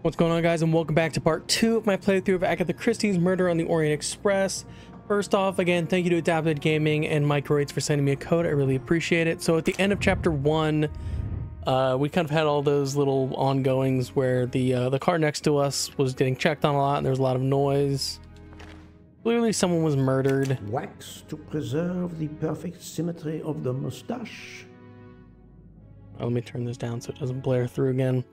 What's going on, guys, and welcome back to part 2 of my playthrough of Agatha Christie's Murder on the Orient Express. First off, again, thank you to Adapted Gaming and Microids for sending me a code. I really appreciate it. So at the end of chapter 1, we kind of had all those little ongoings where the car next to us was getting checked on a lot and there was a lot of noise. Clearly someone was murdered. Wax to preserve the perfect symmetry of the mustache. Let me turn this down so it doesn't blare through again.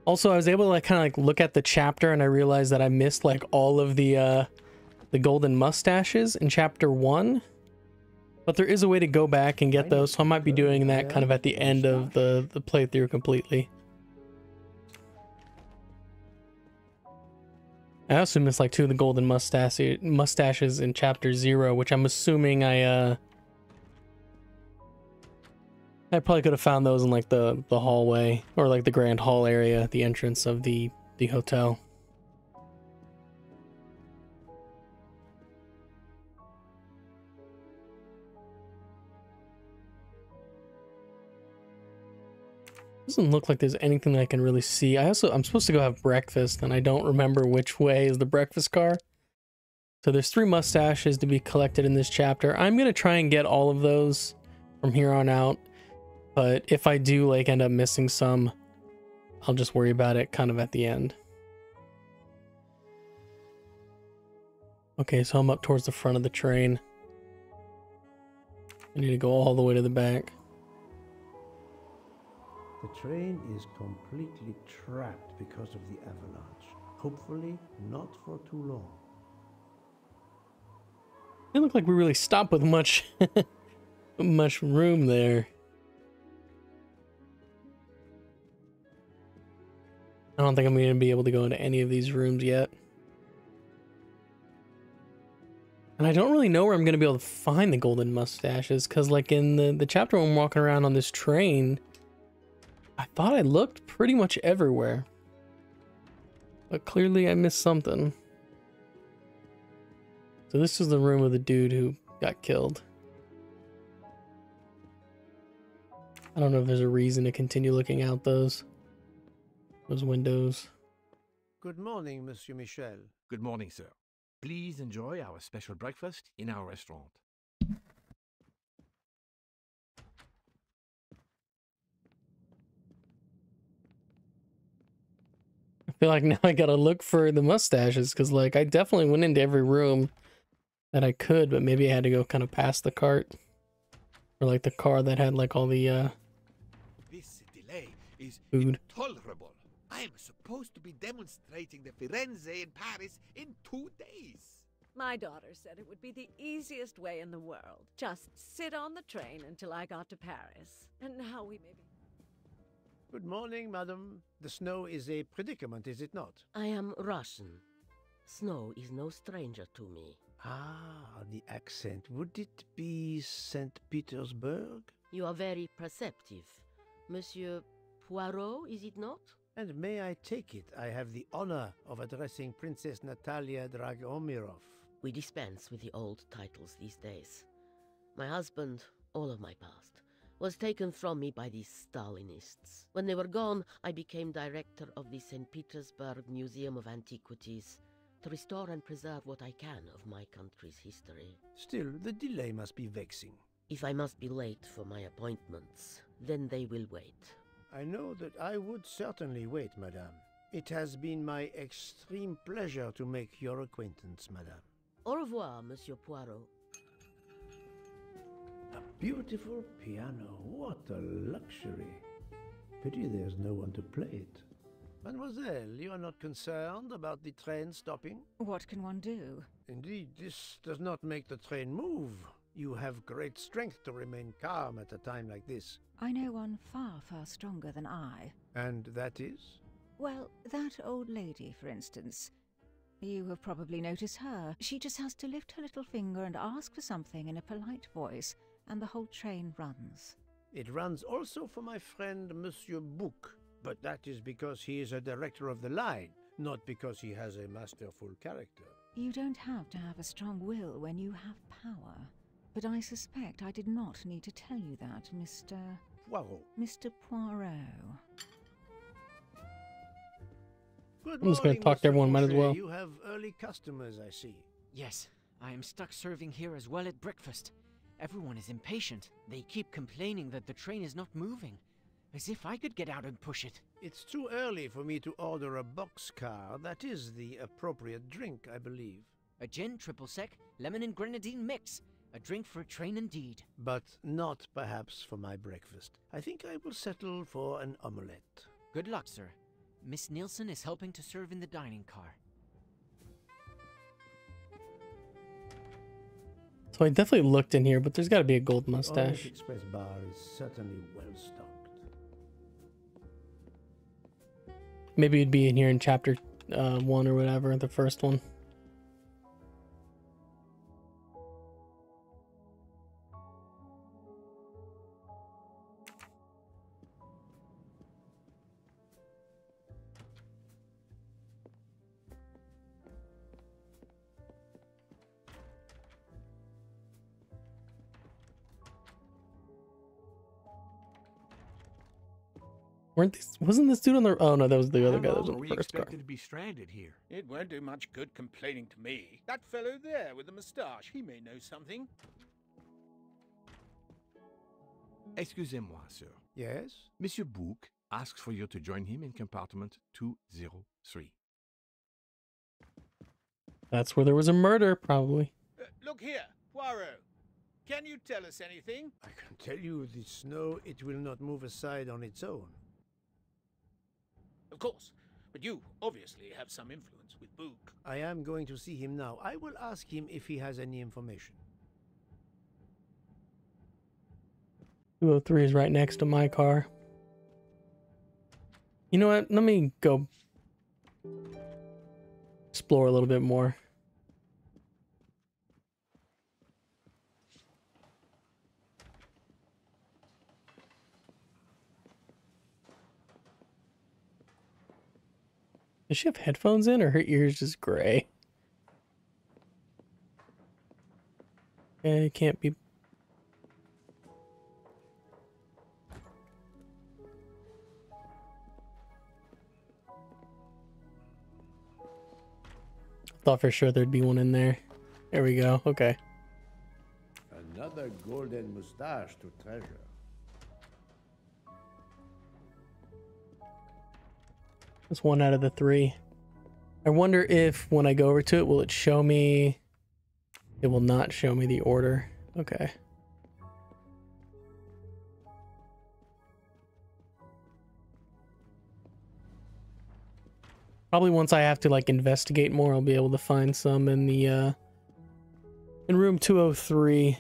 Also, I was able to kind of look at the chapter and I realized that I missed like all of the golden mustaches in chapter 1. But there is a way to go back and get those, so I might be doing that kind of at the end of the playthrough completely. I also missed like 2 of the golden mustaches in chapter 0, which I'm assuming I probably could have found those in like the hallway or like the grand hall area at the entrance of the hotel. Doesn't look like there's anything that I can really see. I'm supposed to go have breakfast and I don't remember which way is the breakfast car. So there's 3 mustaches to be collected in this chapter. I'm going to try and get all of those from here on out. But if I do like end up missing some, I'll just worry about it kind of at the end. Okay, so I'm up towards the front of the train. I need to go all the way to the back. The train is completely trapped because of the avalanche. Hopefully not for too long. It looked like we really stopped with much much room there. I don't think I'm going to be able to go into any of these rooms yet. And I don't really know where I'm going to be able to find the golden mustaches, because like in the chapter when I'm walking around on this train, I thought I looked pretty much everywhere. But clearly I missed something. So this is the room of the dude who got killed. I don't know if there's a reason to continue looking out those windows. Good morning, Monsieur Michel. Good morning, sir. Please enjoy our special breakfast in our restaurant. I feel like now I gotta look for the mustaches, because like I definitely went into every room that I could, but maybe I had to go kind of past the cart. Or like the car that had like all the This delay is food. intolerable. I am supposed to be demonstrating the Firenze in Paris in 2 days. My daughter said it would be the easiest way in the world. Just sit on the train until I got to Paris. And now we may be... Good morning, madam. The snow is a predicament, is it not? I am Russian. Snow is no stranger to me. Ah, the accent. Would it be St. Petersburg? You are very perceptive. Monsieur Poirot, is it not? And may I take it, I have the honor of addressing Princess Natalia Dragomirov. We dispense with the old titles these days. My husband, all of my past, was taken from me by these Stalinists. When they were gone, I became director of the St. Petersburg Museum of Antiquities to restore and preserve what I can of my country's history. Still, the delay must be vexing. If I must be late for my appointments, then they will wait. I know that I would certainly wait, madame. It has been my extreme pleasure to make your acquaintance, madame. Au revoir, Monsieur Poirot. A beautiful piano. What a luxury. Pity there's no one to play it. Mademoiselle, you are not concerned about the train stopping? What can one do? Indeed, this does not make the train move. You have great strength to remain calm at a time like this. I know one far, far stronger than I. And that is? Well, that old lady, for instance. You have probably noticed her. She just has to lift her little finger and ask for something in a polite voice, and the whole train runs. It runs also for my friend Monsieur Bouc, but that is because he is a director of the line, not because he has a masterful character. You don't have to have a strong will when you have power. But I suspect I did not need to tell you that, Mr. Poirot. Mr. Poirot. Good I'm just gonna morning, talk to Mr. everyone, might as Fauché. well. You have early customers, I see. Yes, I am stuck serving here as well at breakfast. Everyone is impatient. They keep complaining that the train is not moving. As if I could get out and push it. It's too early for me to order a boxcar. That is the appropriate drink, I believe. A gin, triple sec, lemon and grenadine mix. A drink for a train indeed. But not perhaps for my breakfast. I think I will settle for an omelette. Good luck, sir. Miss Nielsen is helping to serve in the dining car. So I definitely looked in here, but there's got to be a gold The Orient mustache. Express bar is certainly well stocked. Maybe it'd be in here in chapter 1 or whatever, the first one. Wasn't this dude on the... Oh no, that was the other guy that was How on long are the we first car. expected to be stranded here? It won't do much good complaining to me. That fellow there with the moustache, he may know something. Excusez-moi, sir. Yes? Monsieur Bouc asks for you to join him in compartment 203. That's where there was a murder, probably. Look here, Poirot. Can you tell us anything? I can tell you the snow, it will not move aside on its own. Of course. But you obviously have some influence with Book. I am going to see him now. I will ask him if he has any information. 203 is right next to my car. You know what? Let me go explore a little bit more. Does she have headphones in, or her ears just gray? It can't be. Thought for sure there'd be one in there. There we go. Okay. Another golden moustache to treasure. That's 1 out of the 3. I wonder if when I go over to it, will it show me? It will not show me the order. Okay. Probably once I have to like investigate more, I'll be able to find some in the in room 203.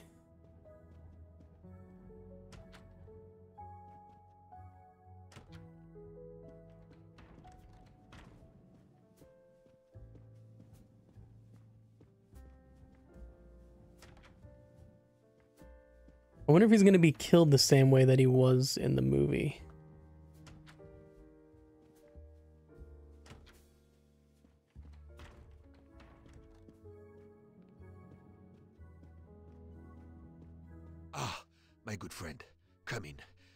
I wonder if he's going to be killed the same way that he was in the movie. Ah, my good friend. Come in.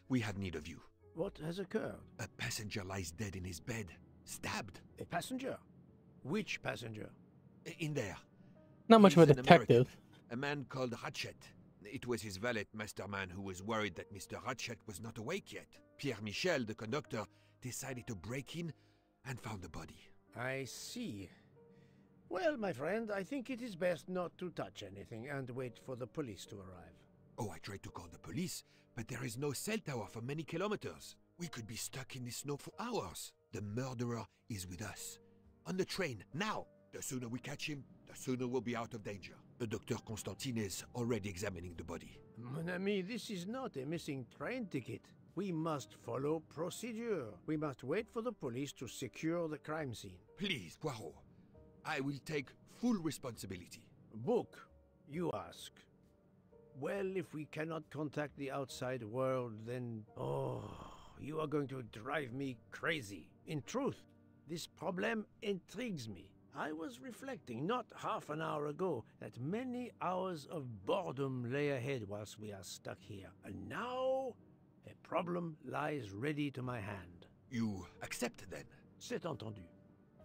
We have need of you. What has occurred? A passenger lies dead in his bed. Stabbed. A passenger? Which passenger? In there. Not much of a He's an detective. American, a man called Ratchet. It was his valet, Masterman, who was worried that Mr. Ratchet was not awake yet. Pierre Michel, the conductor, decided to break in and found the body. I see. Well, my friend, I think it is best not to touch anything and wait for the police to arrive. Oh, I tried to call the police, but there is no cell tower for many kilometers. We could be stuck in the snow for hours. The murderer is with us. On the train, now! The sooner we catch him, the sooner we'll be out of danger. The Dr. Constantine is already examining the body. Mon ami, this is not a missing train ticket. We must follow procedure. We must wait for the police to secure the crime scene. Please, Poirot. I will take full responsibility. Book, you ask. Well, if we cannot contact the outside world, then... Oh, you are going to drive me crazy. In truth, this problem intrigues me. I was reflecting not half an hour ago that many hours of boredom lay ahead whilst we are stuck here. And now, a problem lies ready to my hand. You accept then? C'est entendu.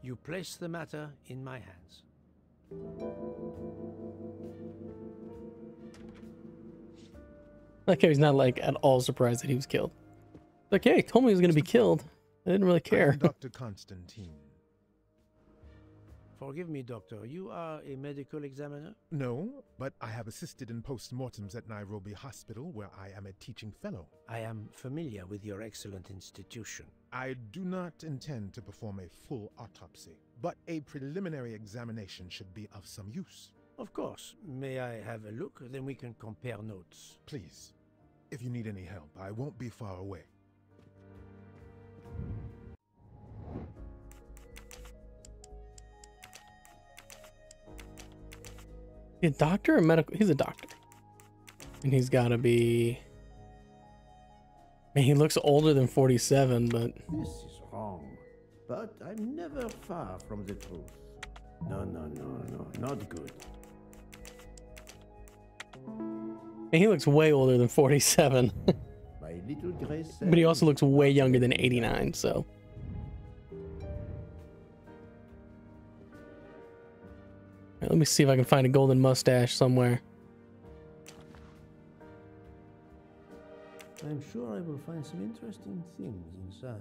You place the matter in my hands. Like how he's not like at all surprised that he was killed. Like, yeah, he told me he was gonna be killed. I didn't really care. I'm Dr. Constantine. Forgive me, Doctor. You are a medical examiner? No, but I have assisted in post-mortems at Nairobi Hospital, where I am a teaching fellow. I am familiar with your excellent institution. I do not intend to perform a full autopsy, but a preliminary examination should be of some use. Of course. May I have a look? Then we can compare notes. Please, if you need any help, I won't be far away. A doctor or medical? He's a doctor. And he's got to be... Man, he looks older than 47, but... This is wrong. But I'm never far from the truth. No, not good. Man, he looks way older than 47. My little Grace. But he also looks way younger than 89, so... Let me see if I can find a golden mustache somewhere. I'm sure I will find some interesting things inside.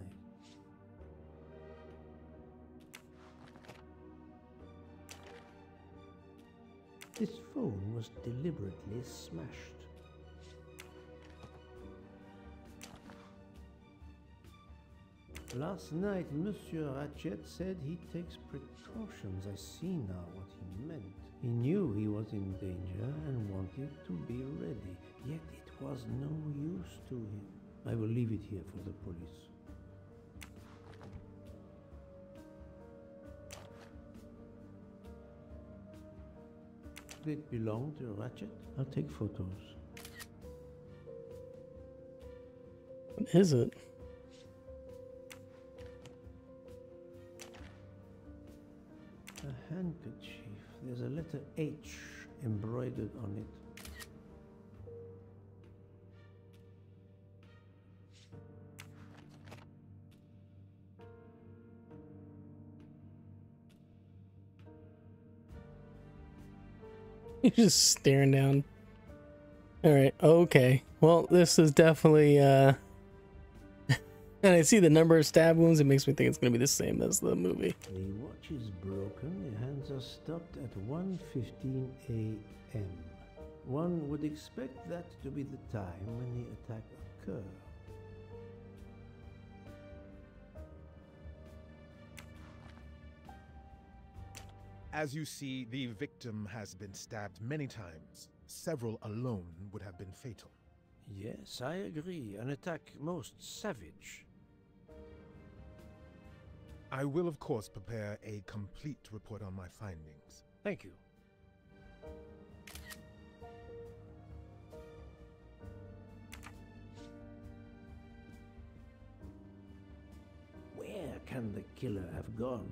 This phone was deliberately smashed. Last night, Monsieur Ratchet said he takes precautions. I see now what he meant. He knew he was in danger and wanted to be ready, yet it was no use to him. I will leave it here for the police. Did it belong to Ratchet? I'll take photos. What is it? A handkerchief. There's a letter H embroidered on it. He's just staring down. All right, okay. Well, this is definitely and I see the number of stab wounds. It makes me think it's going to be the same as the movie. The watch is broken. The hands are stopped at 1:15 a.m. One would expect that to be the time when the attack occurred. As you see, the victim has been stabbed many times. Several alone would have been fatal. Yes, I agree. An attack most savage. I will, of course, prepare a complete report on my findings. Thank you. Where can the killer have gone?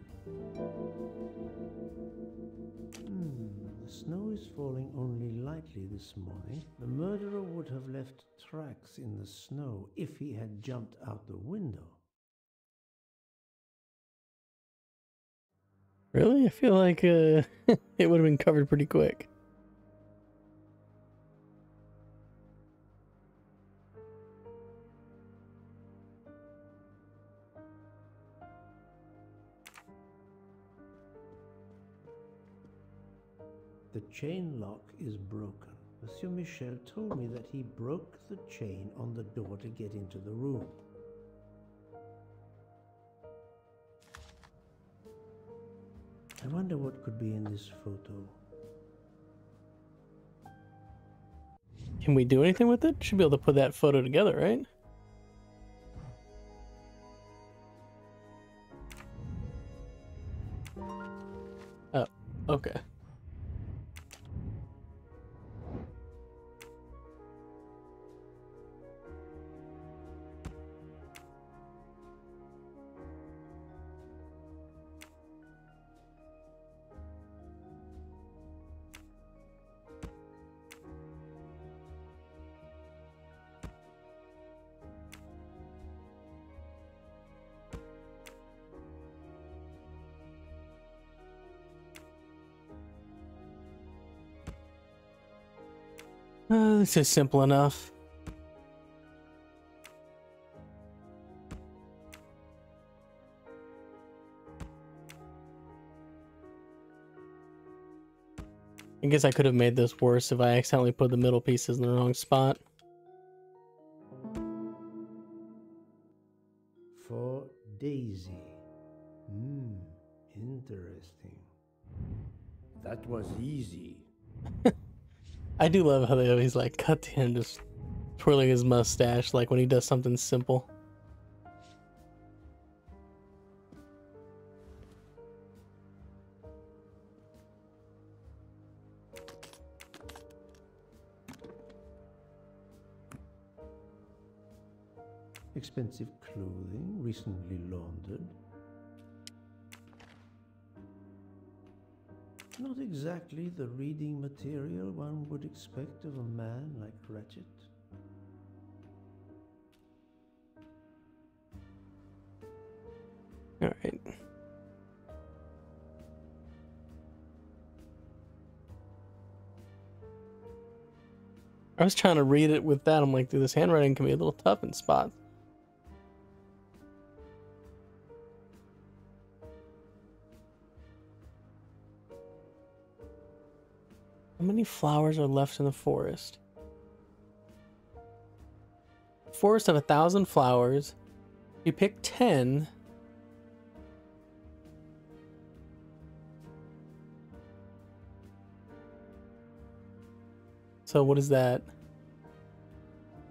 The snow is falling only lightly this morning. The murderer would have left tracks in the snow if he had jumped out the window. Really? I feel like it would have been covered pretty quick. The chain lock is broken. Monsieur Michel told me that he broke the chain on the door to get into the room. I wonder what could be in this photo. Can we do anything with it? Should be able to put that photo together, right? Oh, okay. This is simple enough. I guess I could have made this worse if I accidentally put the middle pieces in the wrong spot. For Daisy. Interesting. That was easy. I do love how they always like cut to him just twirling his mustache like when he does something simple. Expensive clothing, recently laundered. Not exactly the reading material one would expect of a man like Ratchet. All right. I was trying to read it with that. I'm like, dude, this handwriting can be a little tough in spots. How many flowers are left in the forest? Forest of 1,000 flowers. You pick 10. So what is that?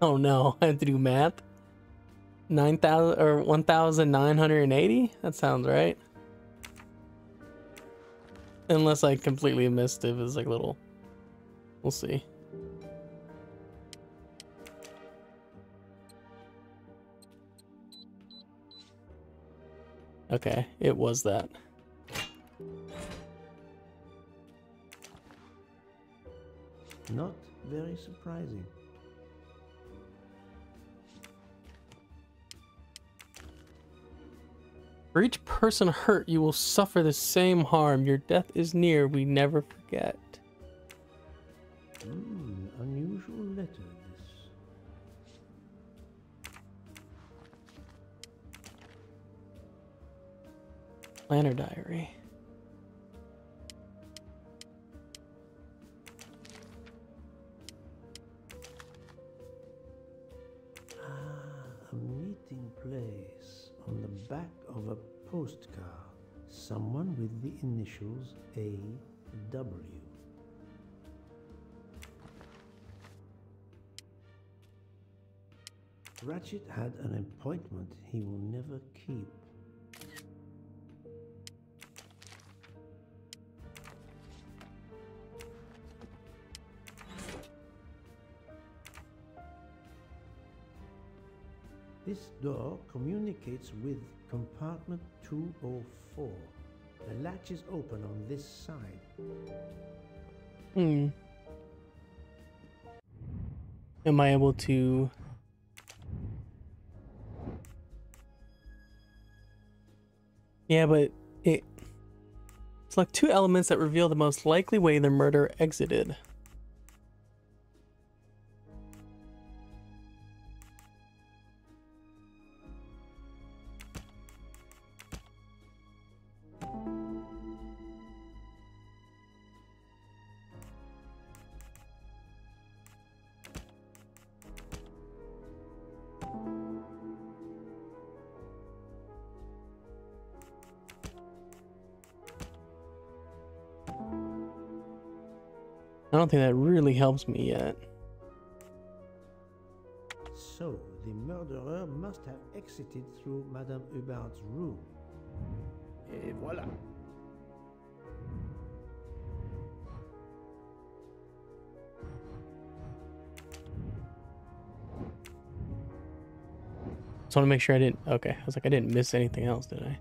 Oh no, I have to do math. 9,000 or 1,980? That sounds right. Unless I completely missed it. It was like little. We'll see. Okay, it was that. Not very surprising. For each person hurt, you will suffer the same harm. Your death is near, we never forget. Unusual letter, this. Planner diary. A meeting place on the back of a postcard. Someone with the initials A.W. Ratchet had an appointment he will never keep. This door communicates with compartment 204. The latch is open on this side. Am I able to... Yeah, but it's like two elements that reveal the most likely way the murder exited. I don't think that really helps me yet. So, the murderer must have exited through Madame Hubbard's room. Et voilà. Just want to make sure I didn't... Okay, I was like, I didn't miss anything else, did I?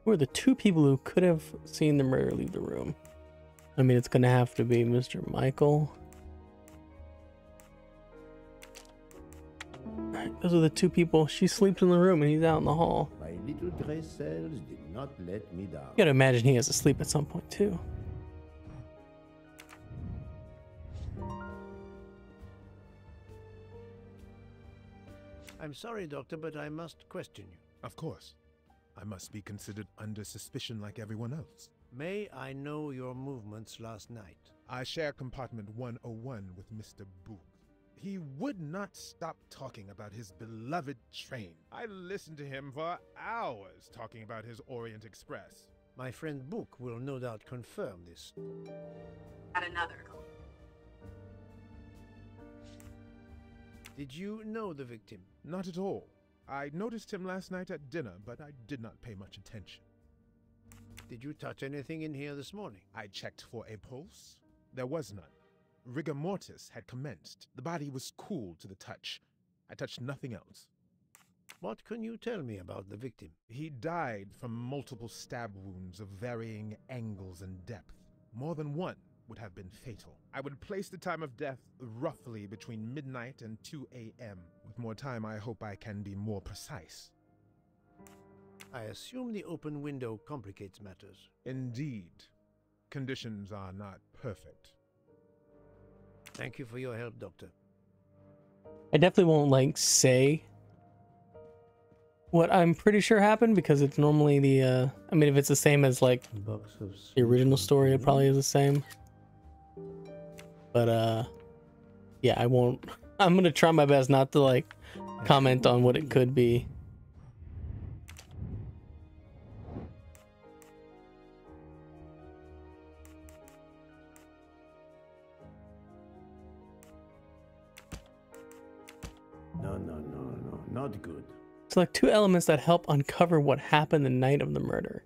Who are the two people who could have seen the murderer leave the room? I mean, it's gonna have to be Mr. Michael. Alright, those are the two people. She sleeps in the room and he's out in the hall. My little gray cells did not let me down. You gotta imagine he has to sleep at some point too. I'm sorry, Doctor, but I must question you. Of course. I must be considered under suspicion like everyone else. May I know your movements last night? I share compartment 101 with Mr. Book. He would not stop talking about his beloved train. I listened to him for hours talking about his Orient Express. My friend Book will no doubt confirm this. At another. Did you know the victim? Not at all. I noticed him last night at dinner, but I did not pay much attention. Did you touch anything in here this morning? I checked for a pulse. There was none. Rigor mortis had commenced. The body was cool to the touch. I touched nothing else. What can you tell me about the victim? He died from multiple stab wounds of varying angles and depth. More than one would have been fatal. I would place the time of death roughly between midnight and 2 a.m. With more time, I hope I can be more precise. I assume the open window complicates matters. Indeed. Conditions are not perfect. Thank you for your help, Doctor. I definitely won't, like, say what I'm pretty sure happened, because it's normally the, I mean, if it's the same as, like, the original story, it probably is the same. But, yeah, I won't. I'm gonna try my best not to, like, comment on what it could be. No, not good. Select 2 elements that help uncover what happened the night of the murder.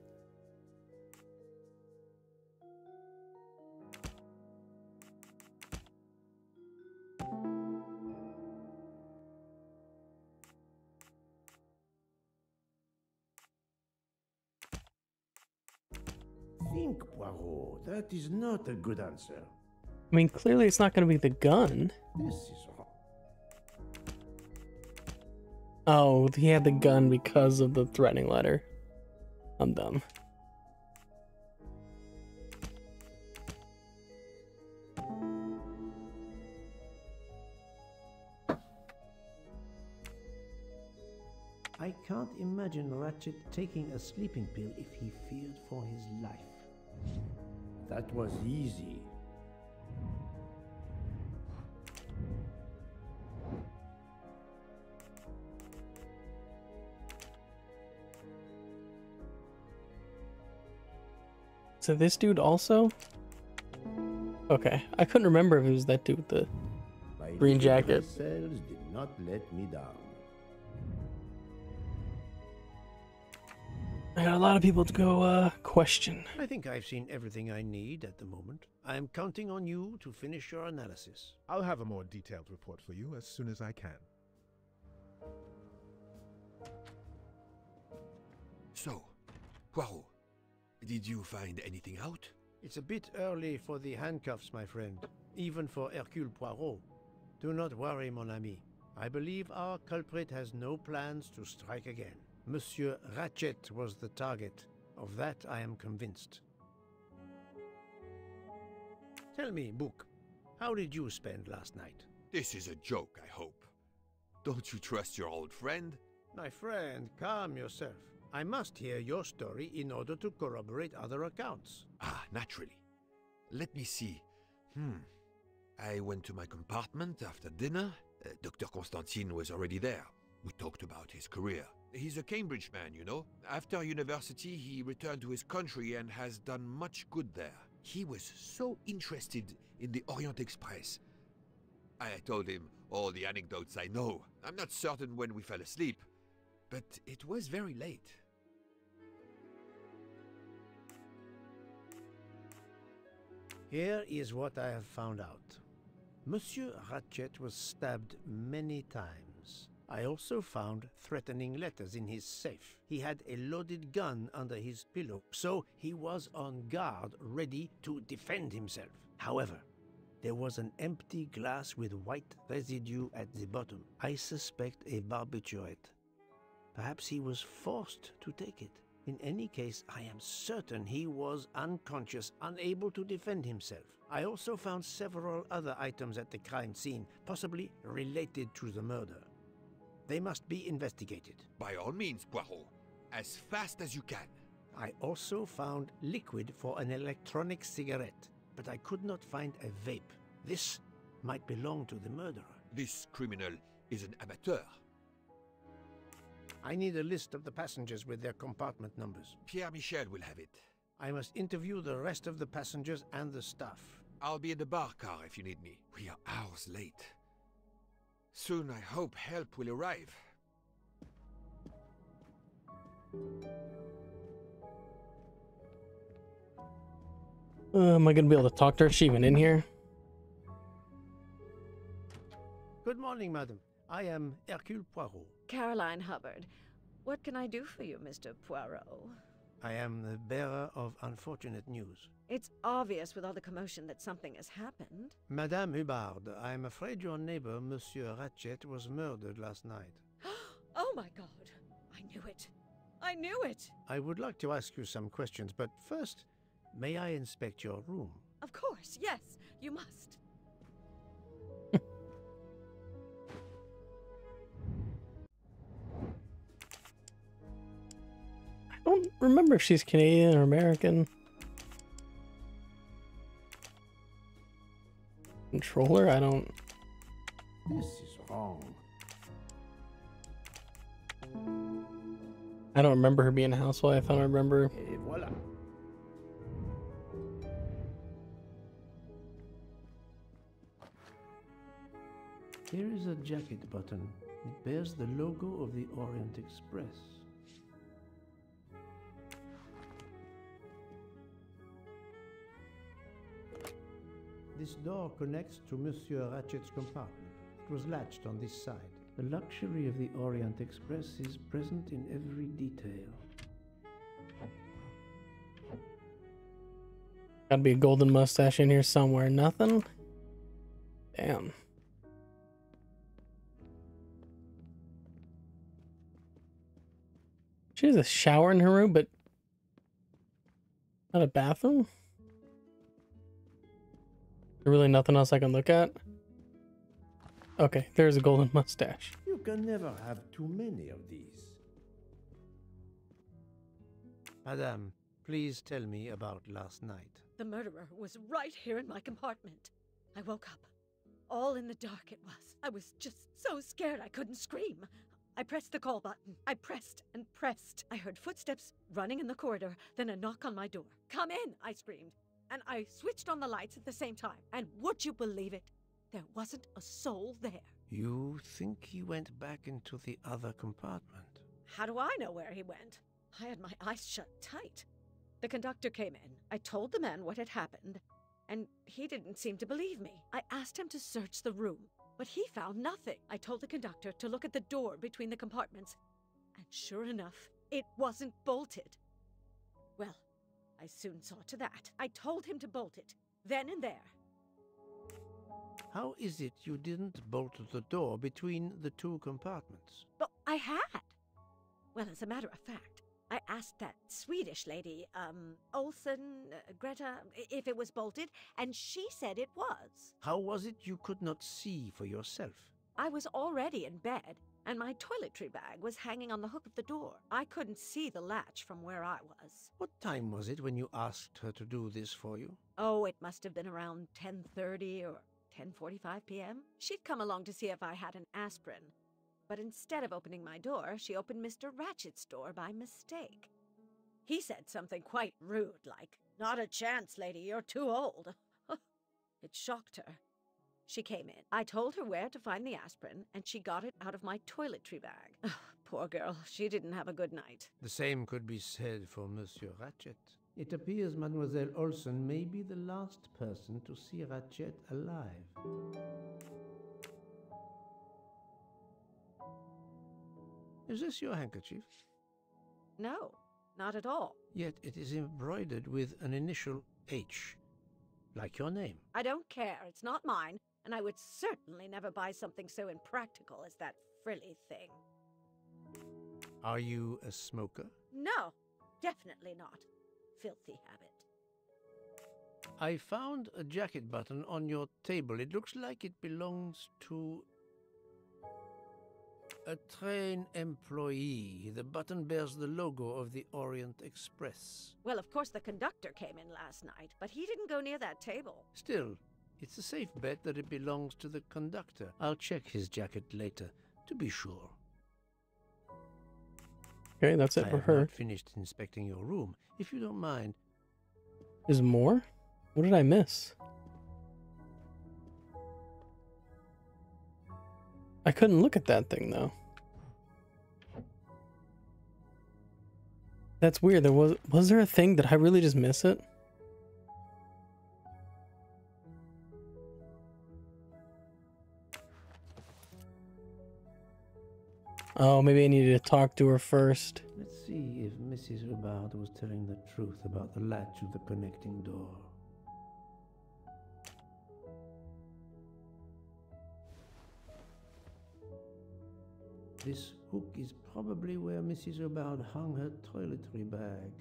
Think, Poirot. That is not a good answer. I mean, clearly it's not going to be the gun. This is wrong. Oh, he had the gun because of the threatening letter. I'm dumb. I can't imagine Ratchet taking a sleeping pill if he feared for his life. That was easy. So this dude also? Okay, I couldn't remember if it was that dude with the green jacket. Cells did not let me down. I got a lot of people to go question. I think I've seen everything I need at the moment. I am counting on you to finish your analysis. I'll have a more detailed report for you as soon as I can. So, Poirot, did you find anything out? It's a bit early for the handcuffs, my friend. Even for Hercule Poirot. Do not worry, mon ami. I believe our culprit has no plans to strike again. Monsieur Ratchet was the target. Of that I am convinced. Tell me, Book, how did you spend last night? This is a joke, I hope. Don't you trust your old friend? My friend, calm yourself. I must hear your story in order to corroborate other accounts. Ah, naturally. Let me see. I went to my compartment after dinner. Dr. Constantine was already there. We talked about his career. He's a Cambridge man, you know. After university, he returned to his country and has done much good there. He was so interested in the Orient Express. I told him all the anecdotes I know. I'm not certain when we fell asleep, but it was very late. Here is what I have found out. Monsieur Ratchet was stabbed many times. I also found threatening letters in his safe. He had a loaded gun under his pillow, so he was on guard, ready to defend himself. However, there was an empty glass with white residue at the bottom. I suspect a barbiturate. Perhaps he was forced to take it. In any case, I am certain he was unconscious, unable to defend himself. I also found several other items at the crime scene, possibly related to the murder. They must be investigated. By all means, Poirot. As fast as you can. I also found liquid for an electronic cigarette, but I could not find a vape. This might belong to the murderer. This criminal is an amateur. I need a list of the passengers with their compartment numbers. Pierre Michel will have it. I must interview the rest of the passengers and the staff. I'll be in the bar car if you need me. We are hours late. Soon I hope help will arrive. Am I gonna be able to talk to her? Is she even in here? Good morning, madam. I am Hercule Poirot. Caroline Hubbard. What can I do for you, Mr. Poirot? I am the bearer of unfortunate news. It's obvious with all the commotion that something has happened. Madame Hubbard, I am afraid your neighbor, Monsieur Ratchet, was murdered last night. Oh my God! I knew it! I knew it! I would like to ask you some questions, but first, may I inspect your room? Of course, yes, you must. I don't remember if she's Canadian or American. Controller? I don't... This is wrong. I don't remember her being a housewife. I don't remember... Et voilà. Here is a jacket button. It bears the logo of the Orient Express. This door connects to Monsieur Ratchet's compartment. It was latched on this side. The luxury of the Orient Express is present in every detail. Gotta be a golden mustache in here somewhere. Nothing? Damn. She has a shower in her room, but not a bathroom? There really nothing else I can look at? Okay, there's a golden mustache. You can never have too many of these. Madame, please tell me about last night. The murderer was right here in my compartment. I woke up. All in the dark it was. I was just so scared I couldn't scream. I pressed the call button. I pressed and pressed. I heard footsteps running in the corridor, then a knock on my door. "Come in," I screamed. And I switched on the lights at the same time. And would you believe it? There wasn't a soul there. You think he went back into the other compartment? How do I know where he went? I had my eyes shut tight. The conductor came in. I told the man what had happened, and he didn't seem to believe me. I asked him to search the room, but he found nothing. I told the conductor to look at the door between the compartments, and sure enough, it wasn't bolted. Well, I soon saw to that. I told him to bolt it, then and there. How is it you didn't bolt the door between the two compartments? But I had. Well, as a matter of fact, I asked that Swedish lady, Olsen, Greta, if it was bolted, and she said it was. How was it you could not see for yourself? I was already in bed, and my toiletry bag was hanging on the hook of the door. I couldn't see the latch from where I was. What time was it when you asked her to do this for you? Oh, it must have been around 10:30 or 10:45 p.m. She'd come along to see if I had an aspirin. But instead of opening my door, she opened Mr. Ratchet's door by mistake. He said something quite rude, like, "Not a chance, lady, you're too old." It shocked her. She came in. I told her where to find the aspirin, and she got it out of my toiletry bag. Poor girl, she didn't have a good night. The same could be said for Monsieur Ratchet. It appears Mademoiselle Olsen may be the last person to see Ratchet alive. Is this your handkerchief? No, not at all. Yet it is embroidered with an initial H, like your name. I don't care. It's not mine, and I would certainly never buy something so impractical as that frilly thing. Are you a smoker? No, definitely not. Filthy habit. I found a jacket button on your table. It looks like it belongs to... A train employee. The button bears the logo of the Orient Express. Well, of course the conductor came in last night, but he didn't go near that table. Still, it's a safe bet that it belongs to the conductor. I'll check his jacket later, to be sure. Okay, that's it I for have her. not finished inspecting your room, if you don't mind. Is more? What did I miss? I couldn't look at that thing though. That's weird. Was there a thing? Did I really just miss it? Oh, maybe I needed to talk to her first. Let's see if Mrs. Hubbard was telling the truth about the latch of the connecting door. This hook is probably where Mrs. Hubbard hung her toiletry bag.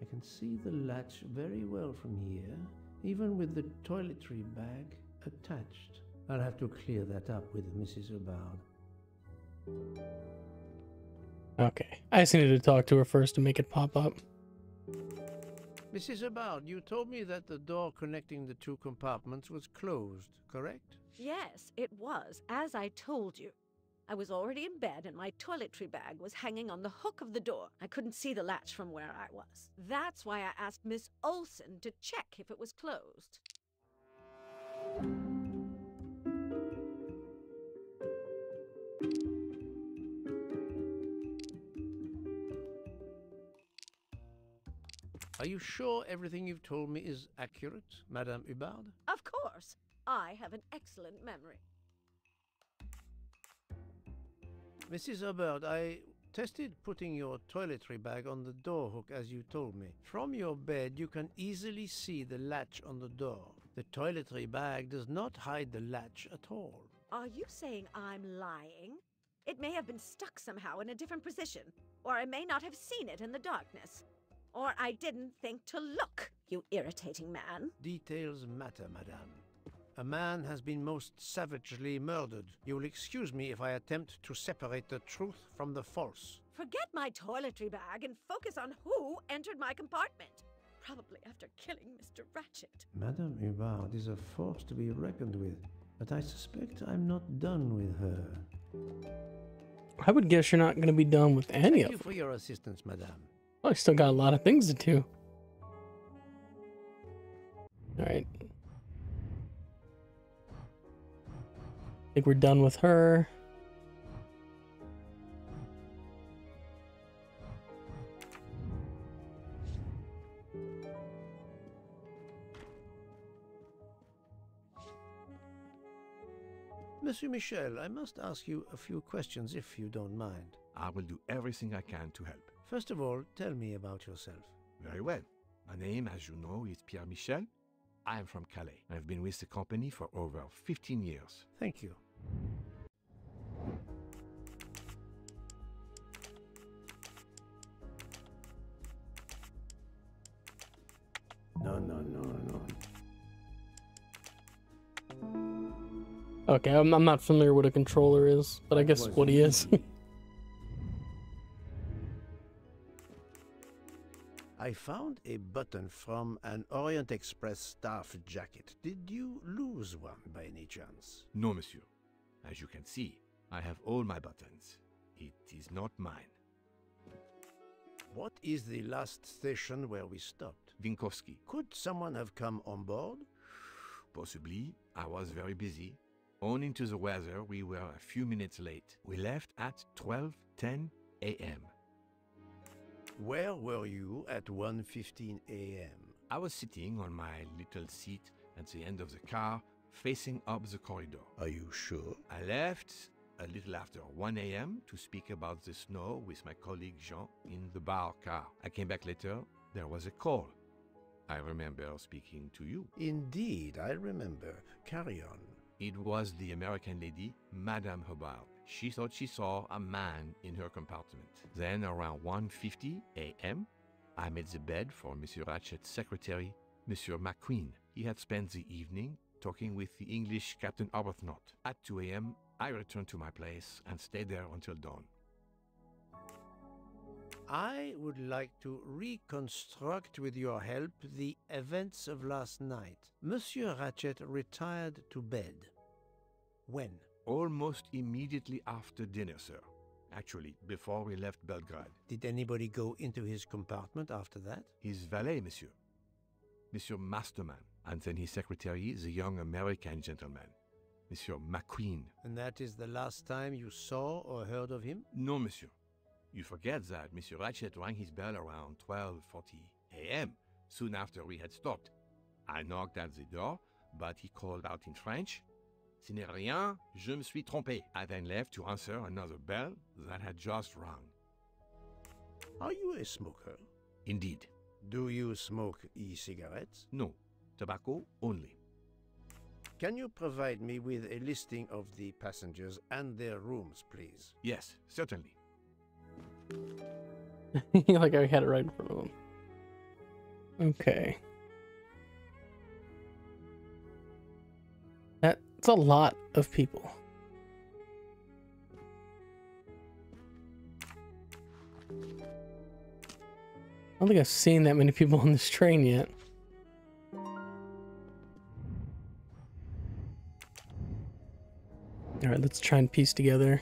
I can see the latch very well from here, even with the toiletry bag attached. I'll have to clear that up with Mrs. Hubbard. Okay. I just needed to talk to her first to make it pop up. Mrs. Hubbard, you told me that the door connecting the two compartments was closed, correct? Yes, it was, as I told you. I was already in bed and my toiletry bag was hanging on the hook of the door. I couldn't see the latch from where I was. That's why I asked Miss Olsen to check if it was closed. Are you sure everything you've told me is accurate, Madame Hubbard? Of course. I have an excellent memory. Mrs. Hubbard, I tested putting your toiletry bag on the door hook as you told me. From your bed, you can easily see the latch on the door. The toiletry bag does not hide the latch at all. Are you saying I'm lying? It may have been stuck somehow in a different position, or I may not have seen it in the darkness. Or I didn't think to look, you irritating man. Details matter, madame. A man has been most savagely murdered. You will excuse me if I attempt to separate the truth from the false. Forget my toiletry bag and focus on who entered my compartment. Probably after killing Mr. Ratchet. Madame Hubbard is a force to be reckoned with, but I suspect I'm not done with her. I would guess you're not going to be done with any of Thank you them. for your assistance, madame. I still got a lot of things to do. All right. I think we're done with her. Monsieur Michel, I must ask you a few questions if you don't mind. I will do everything I can to help. First of all, tell me about yourself. Very well. My name, as you know, is Pierre Michel. I am from Calais. I've been with the company for over 15 years. Thank you. No. Okay, I'm not familiar what a controller is, but I guess what he is. I found a button from an Orient Express staff jacket. Did you lose one by any chance? No, monsieur. As you can see, I have all my buttons. It is not mine. What is the last station where we stopped? Winkowski. Could someone have come on board? Possibly. I was very busy. Owing to the weather, we were a few minutes late. We left at 12:10 a.m. Where were you at 1:15 a.m.? I was sitting on my little seat at the end of the car, facing up the corridor. Are you sure? I left a little after 1 a.m. to speak about the snow with my colleague Jean in the bar car. I came back later. There was a call. I remember speaking to you. Indeed, I remember. Carry on. It was the American lady, Madame Hubbard. She thought she saw a man in her compartment. Then, around 1:50 a.m., I made the bed for Monsieur Ratchet's secretary, Monsieur McQueen. He had spent the evening talking with the English Captain Arbuthnot. At 2 a.m., I returned to my place and stayed there until dawn. I would like to reconstruct with your help the events of last night. Monsieur Ratchet retired to bed. When? Almost immediately after dinner, sir. Actually, before we left Belgrade. Did anybody go into his compartment after that? His valet, monsieur. Monsieur Masterman. And then his secretary, the young American gentleman. Monsieur McQueen. And that is the last time you saw or heard of him? No, monsieur. You forget that Monsieur Ratchet rang his bell around 12:40 a.m., soon after we had stopped. I knocked at the door, but he called out in French, "Ce n'est rien, je me suis trompé." I then left to answer another bell that had just rung. Are you a smoker? Indeed. Do you smoke e-cigarettes? No, tobacco only. Can you provide me with a listing of the passengers and their rooms, please? Yes, certainly. Like I had it right in front of him. Okay. That's a lot of people. I don't think I've seen that many people on this train yet. All right, let's try and piece together.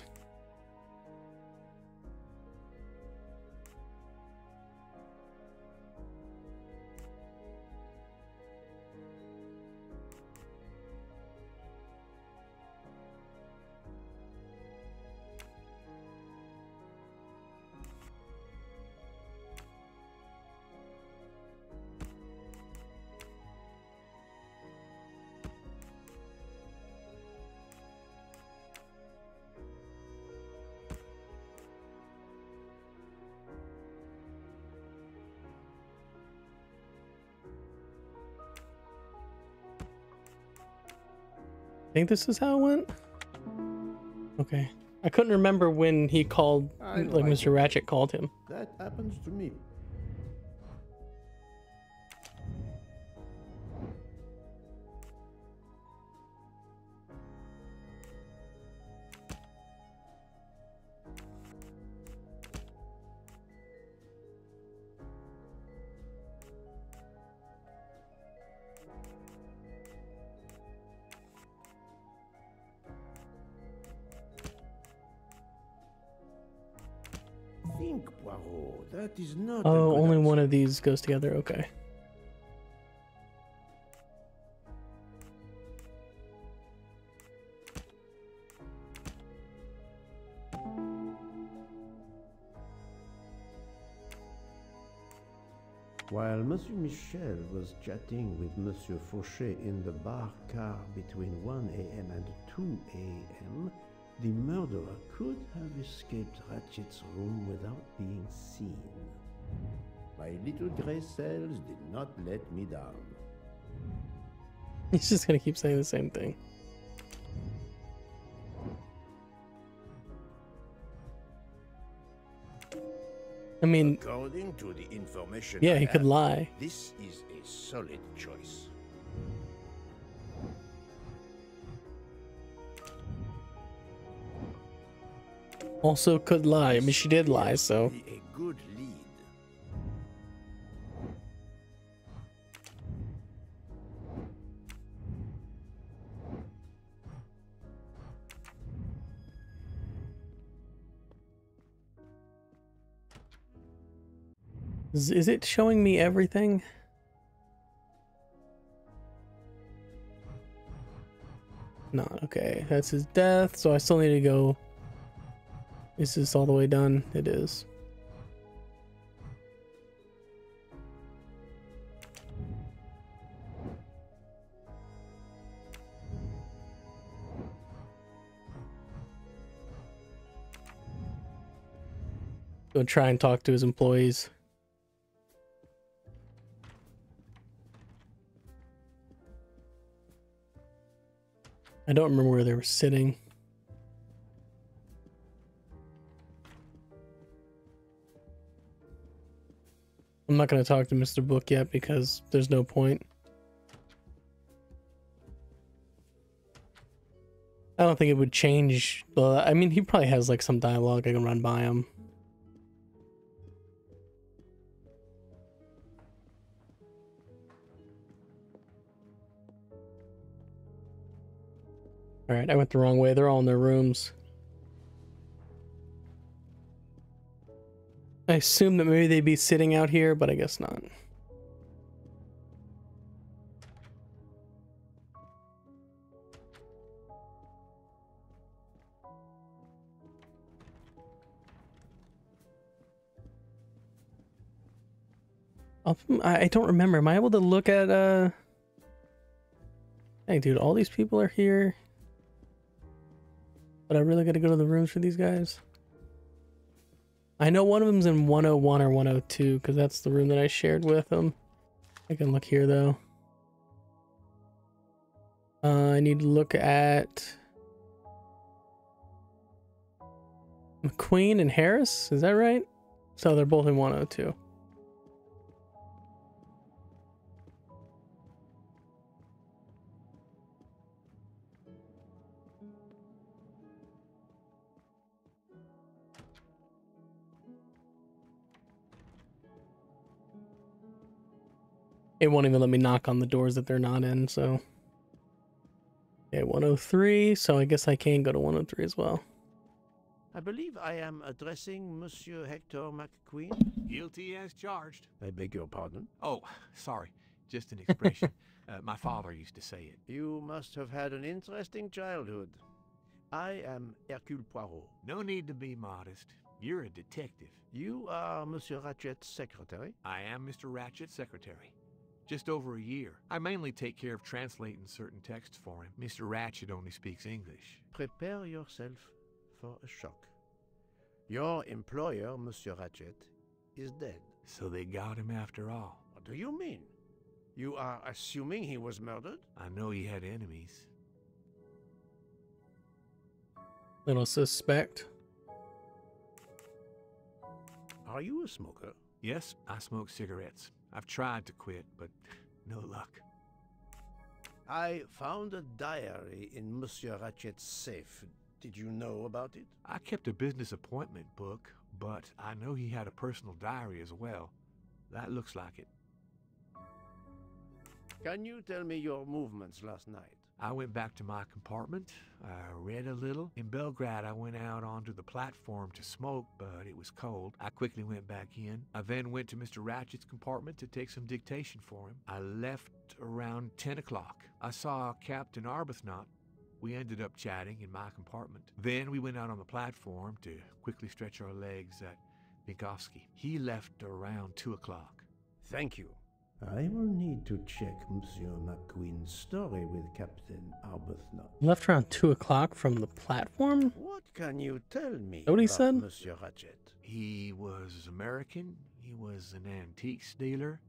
I think this is how it went. Okay. I couldn't remember when he called, like Mr. Ratchet called him. That happens to me. Think, Poirot. That is not. Oh, only one of these goes together. Okay. While Monsieur Michel was chatting with Monsieur Fauchet in the bar car between 1 a.m. and 2 a.m., the murderer could have escaped Ratchet's room without being seen. My little gray cells did not let me down. He's just gonna keep saying the same thing. I mean, according to the information yeah, I he could have, lie. This is a solid choice. Also could lie. I mean, she did lie, so. A good lead. Is it showing me everything? Not okay. That's his death, so I still need to go. Is this all the way done? It is. Go try and talk to his employees. I don't remember where they were sitting. I'm not going to talk to Mr. Book yet because there's no point. don't think it would change. I mean, he probably has like some dialogue I can run by him. All right, I went the wrong way. They're all in their rooms. I assume that maybe they'd be sitting out here, but I guess not. I don't remember. Am I able to look at Hey dude, all these people are here. But I really gotta go to the rooms for these guys. I know one of them's in 101 or 102 because that's the room that I shared with them. I can look here though. I need to look at McQueen and Harris. Is that right? So they're both in 102. It won't even let me knock on the doors that they're not in, so. Okay, 103, so I guess I can go to 103 as well. I believe I am addressing Monsieur Hector McQueen. Guilty as charged. I beg your pardon? Oh, sorry. Just an expression. My father used to say it. You must have had an interesting childhood. I am Hercule Poirot. No need to be modest. You're a detective. You are Monsieur Ratchet's secretary? I am Mr. Ratchet's secretary. Just over a year. I mainly take care of translating certain texts for him. Mr. Ratchet only speaks English. Prepare yourself for a shock. Your employer, Monsieur Ratchet, is dead. So they got him after all. What do you mean? You are assuming he was murdered? I know he had enemies. Little suspect. Are you a smoker? Yes, I smoke cigarettes. I've tried to quit, but no luck. I found a diary in Monsieur Ratchet's safe. Did you know about it? I kept a business appointment book, but I know he had a personal diary as well. That looks like it. Can you tell me your movements last night? I went back to my compartment. I read a little. In Belgrade, I went out onto the platform to smoke, but it was cold. I quickly went back in. I then went to Mr. Ratchet's compartment to take some dictation for him. I left around 10 o'clock. I saw Captain Arbuthnot. We ended up chatting in my compartment. Then we went out on the platform to quickly stretch our legs at Minkowski. He left around 2 o'clock. Thank you. I will need to check Monsieur McQueen's story with Captain Arbuthnot. Left around 2 o'clock from the platform? What can you tell me What he about said? Monsieur Ratchet? He was American. He was an antiques dealer.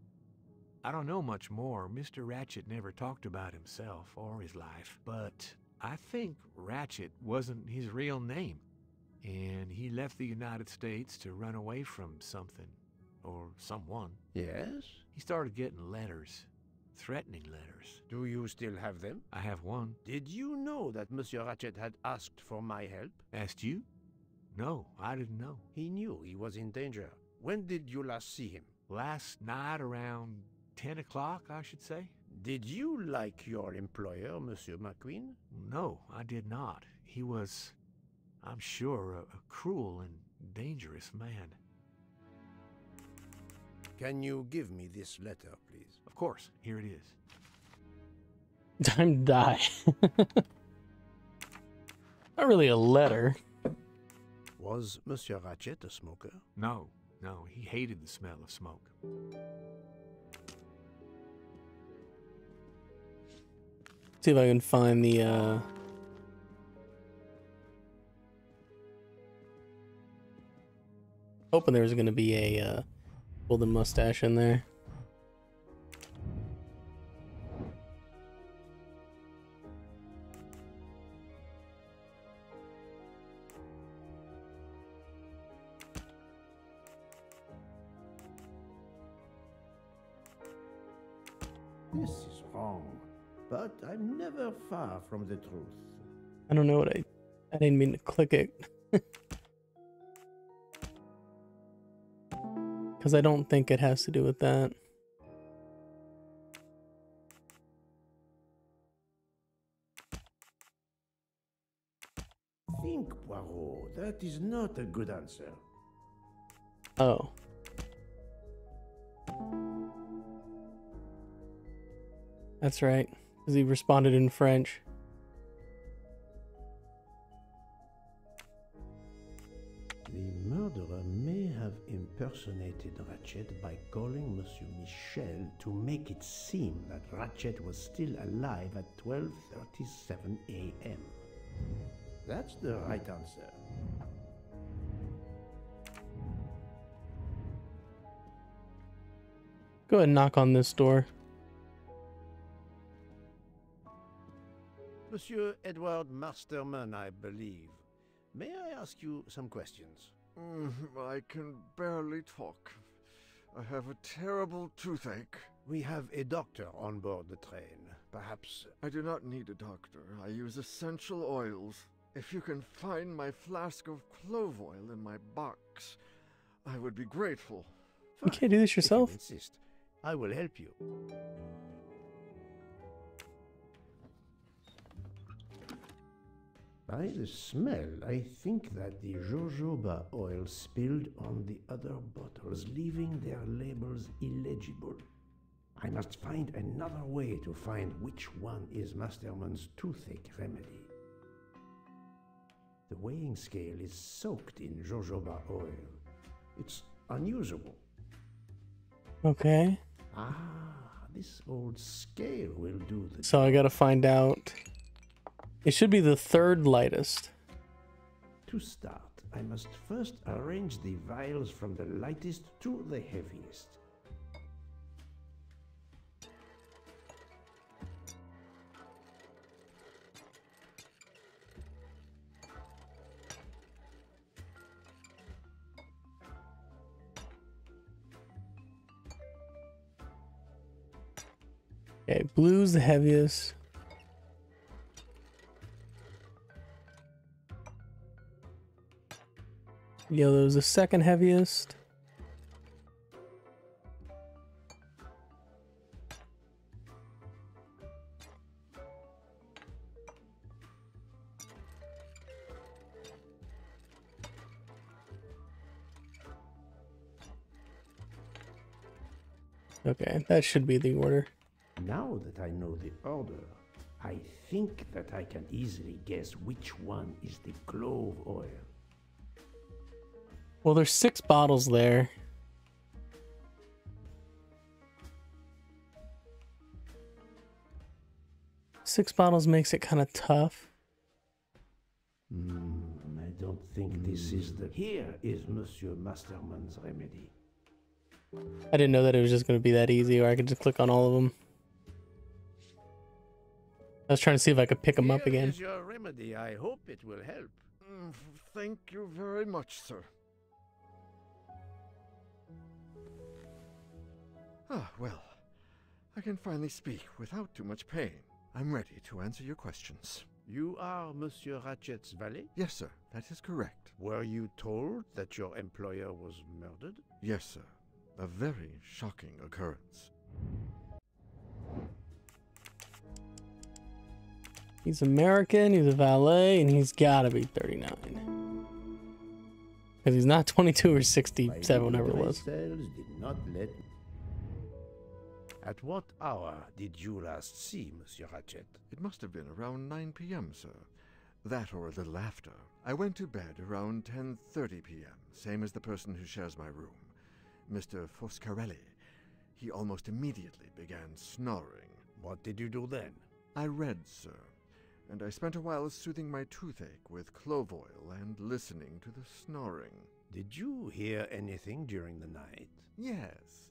I don't know much more. Mr. Ratchet never talked about himself or his life. But I think Ratchet wasn't his real name. And he left the United States to run away from something. Or someone. Yes? He started getting letters. Threatening letters. Do you still have them? I have one. Did you know that Monsieur Ratchet had asked for my help? Asked you? No, I didn't know. He knew he was in danger. When did you last see him? Last night around 10 o'clock, I should say. Did you like your employer, Monsieur McQueen? No, I did not. He was, I'm sure, a cruel and dangerous man. Can you give me this letter, please? Of course. Here it is. Time to die. Not really a letter. Was Monsieur Ratchet a smoker? No, he hated the smell of smoke. See if I can find the hoping there was gonna be a golden mustache in there. This is wrong, but I'm never far from the truth. I don't know what I didn't mean to click it. Because I don't think it has to do with that. Think, Poirot. That is not a good answer. Oh. That's right. Because he responded in French. The murderer may have impersonated Ratchet by calling Monsieur Michel to make it seem that Ratchet was still alive at 12:37 a.m. That's the right answer. Go ahead and knock on this door. Monsieur Edward Masterman, I believe. May I ask you some questions? I can barely talk. I have a terrible toothache. We have a doctor on board the train. Perhaps... I do not need a doctor. I use essential oils. If you can find my flask of clove oil in my box, I would be grateful. You can't do this yourself? If you insist, I will help you. By the smell, I think that the jojoba oil spilled on the other bottles, leaving their labels illegible. I must find another way to find which one is Masterman's toothache remedy. The weighing scale is soaked in jojoba oil. It's unusable. Okay. Ah, this old scale will do the... So I gotta find out. It should be the third lightest. To start, I must first arrange the vials from the lightest to the heaviest. Okay, blue's the heaviest. Yellow's the second heaviest. Okay, that should be the order. Now that I know the order, I think that I can easily guess which one is the clove oil. Well, there's 6 bottles there. Six bottles makes it kind of tough. I don't think this is the... Here is Monsieur Masterman's remedy. I didn't know that it was just going to be that easy, or I could just click on all of them. I was trying to see if I could pick them up again. Here is your remedy. I hope it will help. Thank you very much, sir. Ah, well, I can finally speak without too much pain. I'm ready to answer your questions. You are Monsieur Ratchet's valet? Yes, sir, that is correct. Were you told that your employer was murdered? Yes, sir. A very shocking occurrence. He's American, he's a valet, and he's gotta be 39. Because he's not 22 or 67, whatever it was. Did not let... At what hour did you last see Monsieur Ratchet? It must have been around 9 p.m., sir. That or a little after. I went to bed around 10:30 p.m., same as the person who shares my room, Mr. Foscarelli. He almost immediately began snoring. What did you do then? I read, sir, and I spent a while soothing my toothache with clove oil and listening to the snoring. Did you hear anything during the night? Yes,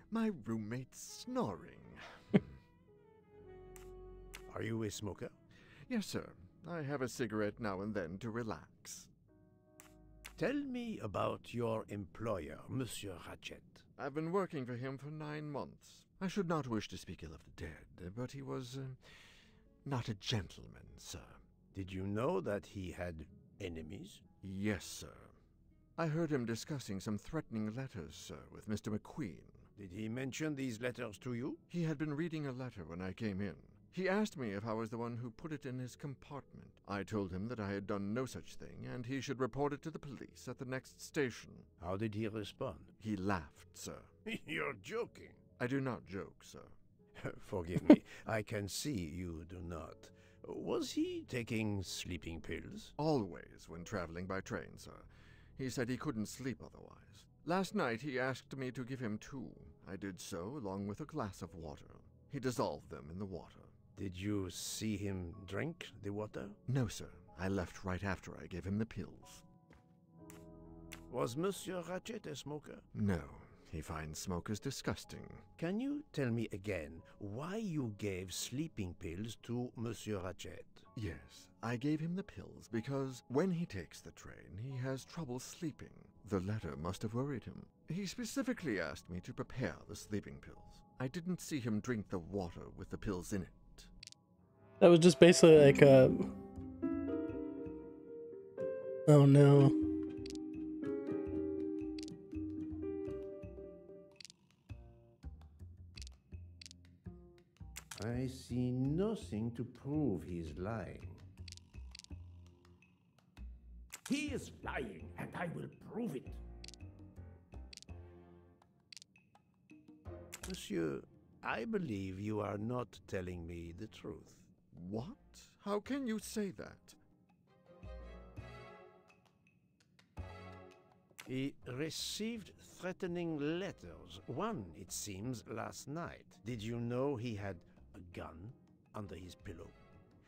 my roommate's snoring. Are you a smoker? Yes, sir. I have a cigarette now and then to relax. Tell me about your employer, Monsieur Ratchet. I've been working for him for 9 months. I should not wish to speak ill of the dead, but he was not a gentleman, sir. Did you know that he had enemies? Yes, sir. I heard him discussing some threatening letters, sir, with Mr. McQueen. Did he mention these letters to you? He had been reading a letter when I came in. He asked me if I was the one who put it in his compartment. I told him that I had done no such thing, and he should report it to the police at the next station. How did he respond? He laughed, sir. You're joking. I do not joke, sir. Forgive me, I can see you do not. Was he taking sleeping pills? Always when traveling by train, sir. He said he couldn't sleep otherwise. Last night he asked me to give him 2. I did so, along with a glass of water. He dissolved them in the water. Did you see him drink the water? No, sir. I left right after I gave him the pills. Was Monsieur Ratchet a smoker? No. He finds smokers disgusting. Can you tell me again why you gave sleeping pills to Monsieur Ratchet? Yes, I gave him the pills because when he takes the train, he has trouble sleeping. The letter must have worried him. He specifically asked me to prepare the sleeping pills. I didn't see him drink the water with the pills in it. That was just basically like a... Oh no. I see nothing to prove he's lying. He is lying, and I will prove it. Monsieur, I believe you are not telling me the truth. What? How can you say that? He received threatening letters. One, it seems, last night. Did you know he had a gun under his pillow?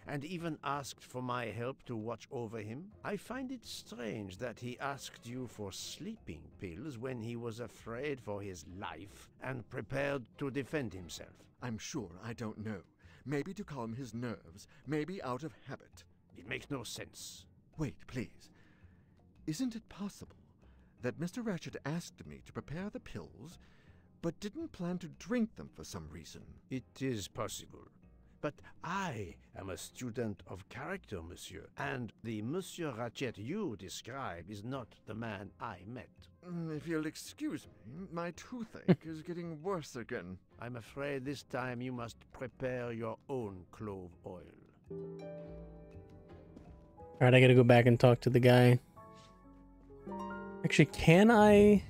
And even asked for my help to watch over him? I find it strange that he asked you for sleeping pills when he was afraid for his life and prepared to defend himself. I'm sure I don't know. Maybe to calm his nerves, maybe out of habit. It makes no sense. Wait, please. Isn't it possible that Mr. Ratchet asked me to prepare the pills, but didn't plan to drink them for some reason? It is possible. But I am a student of character, monsieur, and the Monsieur Ratchet you describe is not the man I met. If you'll excuse me, my toothache is getting worse again. I'm afraid this time you must prepare your own clove oil. Alright, I gotta go back and talk to the guy. Actually, can I...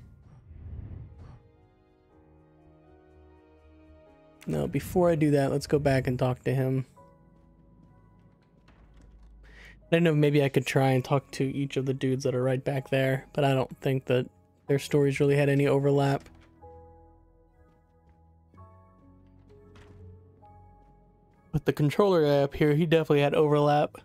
No, before I do that, let's go back and talk to him. I don't know, maybe I could try and talk to each of the dudes that are right back there, but I don't think that their stories really had any overlap. But the controller guy up here, he definitely had overlap.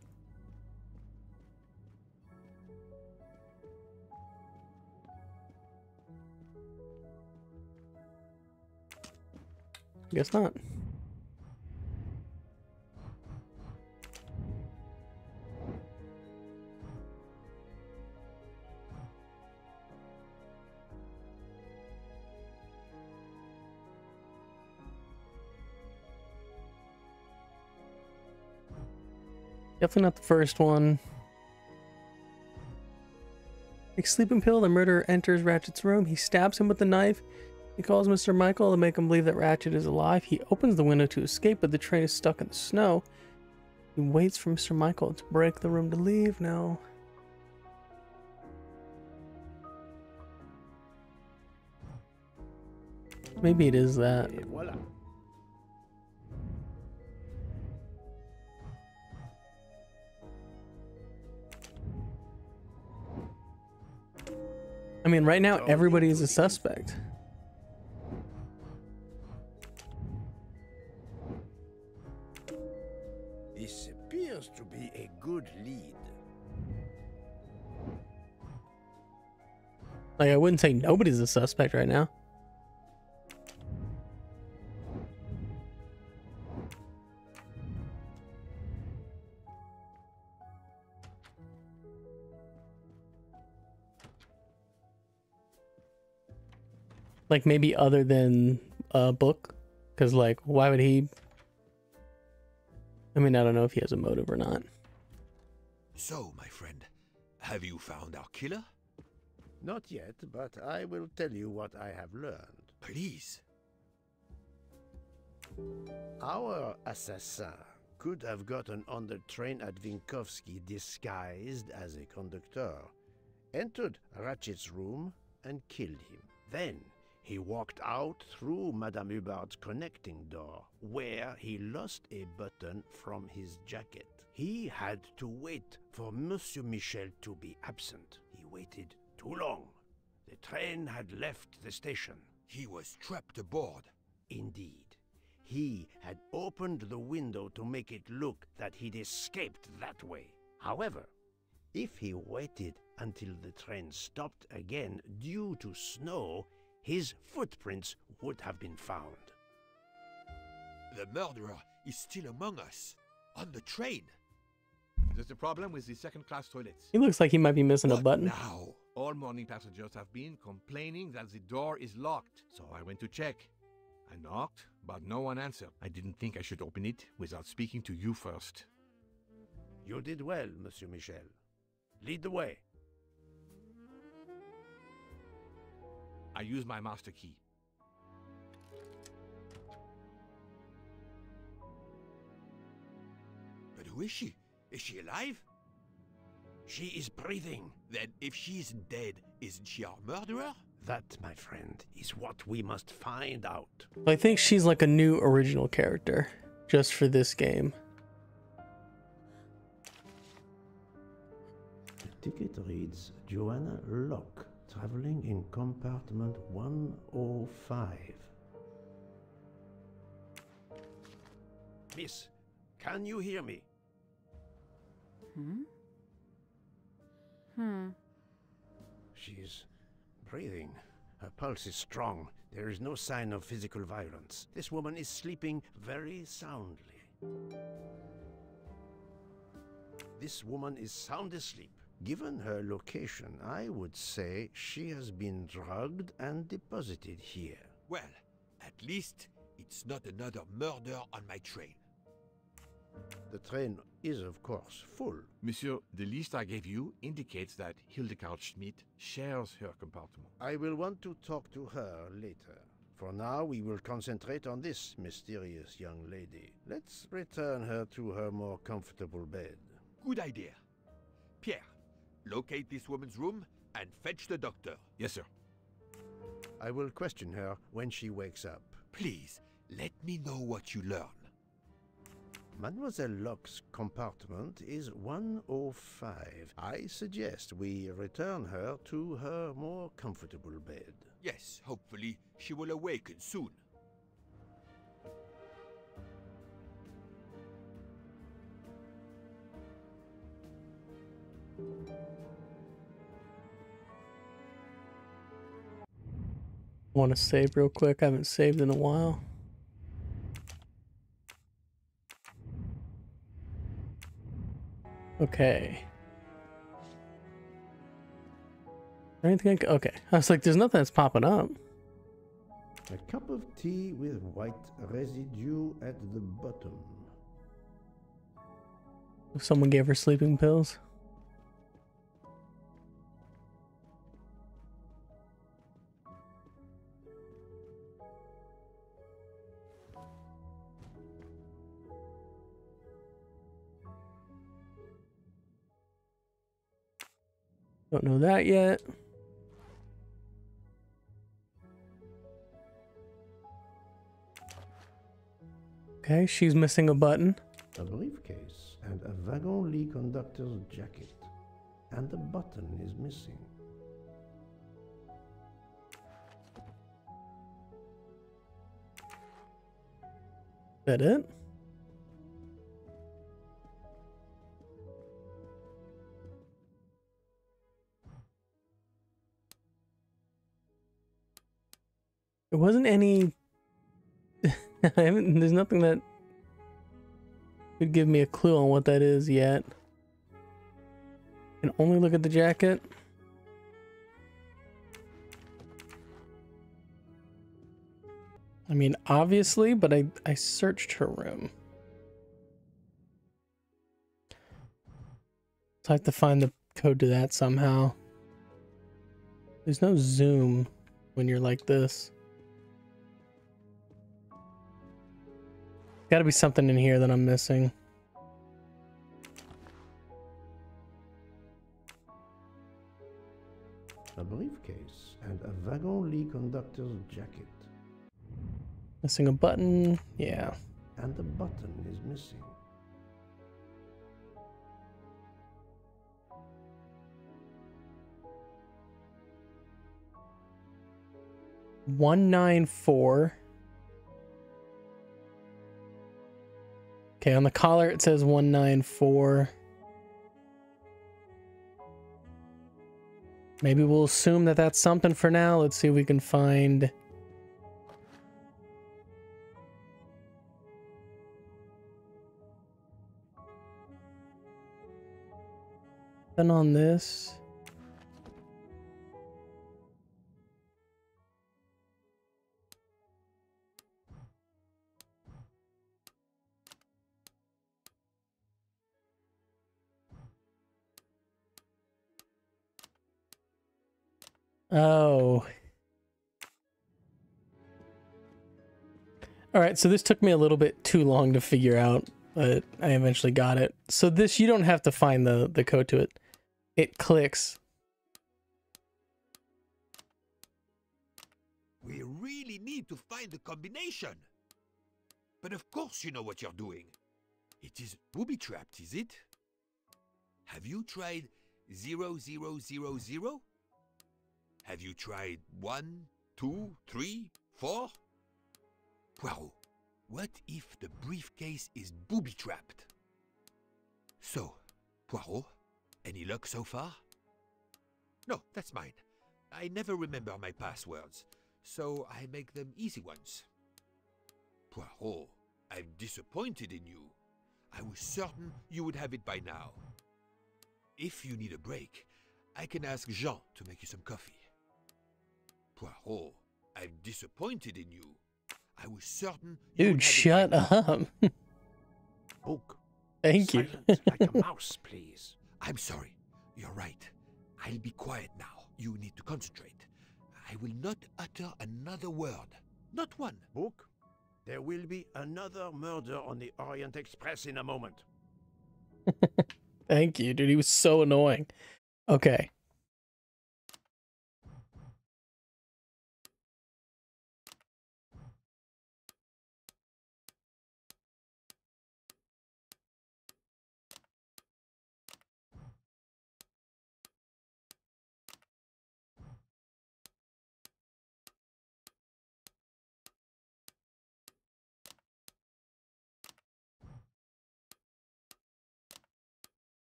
Guess not. Definitely not the first one. Like sleeping pill, the murderer enters Ratchet's room. He stabs him with the knife. He calls Mr. Michael to make him believe that Ratchet is alive. He opens the window to escape, but the train is stuck in the snow. He waits for Mr. Michael to break the room to leave. No. Maybe it is that. Et voilà. I mean, right now, everybody is a suspect. This appears to be a good lead. Like, I wouldn't say nobody's a suspect right now. Like, maybe other than a book, because, like, why would he... I mean, I don't know if he has a motive or not. So, my friend, have you found our killer? Not yet, but I will tell you what I have learned. Please. Our assassin could have gotten on the train at Vinkovsky disguised as a conductor, entered Ratchet's room and killed him. Then he walked out through Madame Hubbard's connecting door, where he lost a button from his jacket. He had to wait for Monsieur Michel to be absent. He waited too long. The train had left the station. He was trapped aboard. Indeed. He had opened the window to make it look that he'd escaped that way. However, if he waited until the train stopped again due to snow, his footprints would have been found. The murderer is still among us, on the train. There's a problem with the second-class toilets. He looks like he might be missing a What button. now? All morning passengers have been complaining that the door is locked, so I went to check. I knocked, but no one answered. I didn't think I should open it without speaking to you first. You did well, Monsieur Michel. Lead the way. I used my master key. But who is she? Is she alive? She is breathing. Then if she isn't dead, isn't she our murderer? That, my friend, is what we must find out. I think she's like a new original character just for this game. The ticket reads Joanna Locke, traveling in compartment 105. Miss, can you hear me? She's breathing. Her pulse is strong. There is no sign of physical violence. This woman is sleeping very soundly. This woman is sound asleep. Given her location, I would say she has been drugged and deposited here. Well, at least it's not another murder on my train. The train is, of course, full. Monsieur, the list I gave you indicates that Hildegard Schmidt shares her compartment. I will want to talk to her later. For now, we will concentrate on this mysterious young lady. Let's return her to her more comfortable bed. Good idea. Pierre, locate this woman's room and fetch the doctor. Yes, sir. I will question her when she wakes up. Please, let me know what you learn. Mademoiselle Locke's compartment is 105. I suggest we return her to her more comfortable bed. Yes, hopefully she will awaken soon. I want to save real quick. I haven't saved in a while. Okay. Anything? Okay. I was like, there's nothing that's popping up. A cup of tea with white residue at the bottom. Someone gave her sleeping pills. Don't know that yet. Okay, she's missing a button. A briefcase and a wagon-lit conductor's jacket. And the button is missing. That it? There wasn't any. There's nothing that could give me a clue on what that is yet. I can only look at the jacket. I mean, obviously, but I searched her room. So I have to find the code to that somehow. There's no zoom when you're like this. Gotta be something in here that I'm missing. A briefcase and a wagon-lee conductor's jacket. Missing a button. Yeah. And the button is missing. $194. Okay, on the collar it says 194. Maybe we'll assume that that's something for now. Let's see if we can find... Then on this... Oh. All right, so this took me a little bit too long to figure out, but I eventually got it. So this, you don't have to find the code to it. It clicks. We really need to find the combination. But of course you know what you're doing. It is booby-trapped, is it? Have you tried 0000? Have you tried 1, 2, 3, 4? Poirot, what if the briefcase is booby-trapped? So, Poirot, any luck so far? No, that's mine. I never remember my passwords, so I make them easy ones. Poirot, I'm disappointed in you. I was certain you would have it by now. If you need a break, I can ask Jean to make you some coffee. Poirot, I'm disappointed in you. I was certain you Dude, shut up. Book. Thank you. Silence like a mouse, please. I'm sorry. You're right. I'll be quiet now. You need to concentrate. I will not utter another word. Not one. Book, there will be another murder on the Orient Express in a moment. Thank you, dude. He was so annoying. Okay.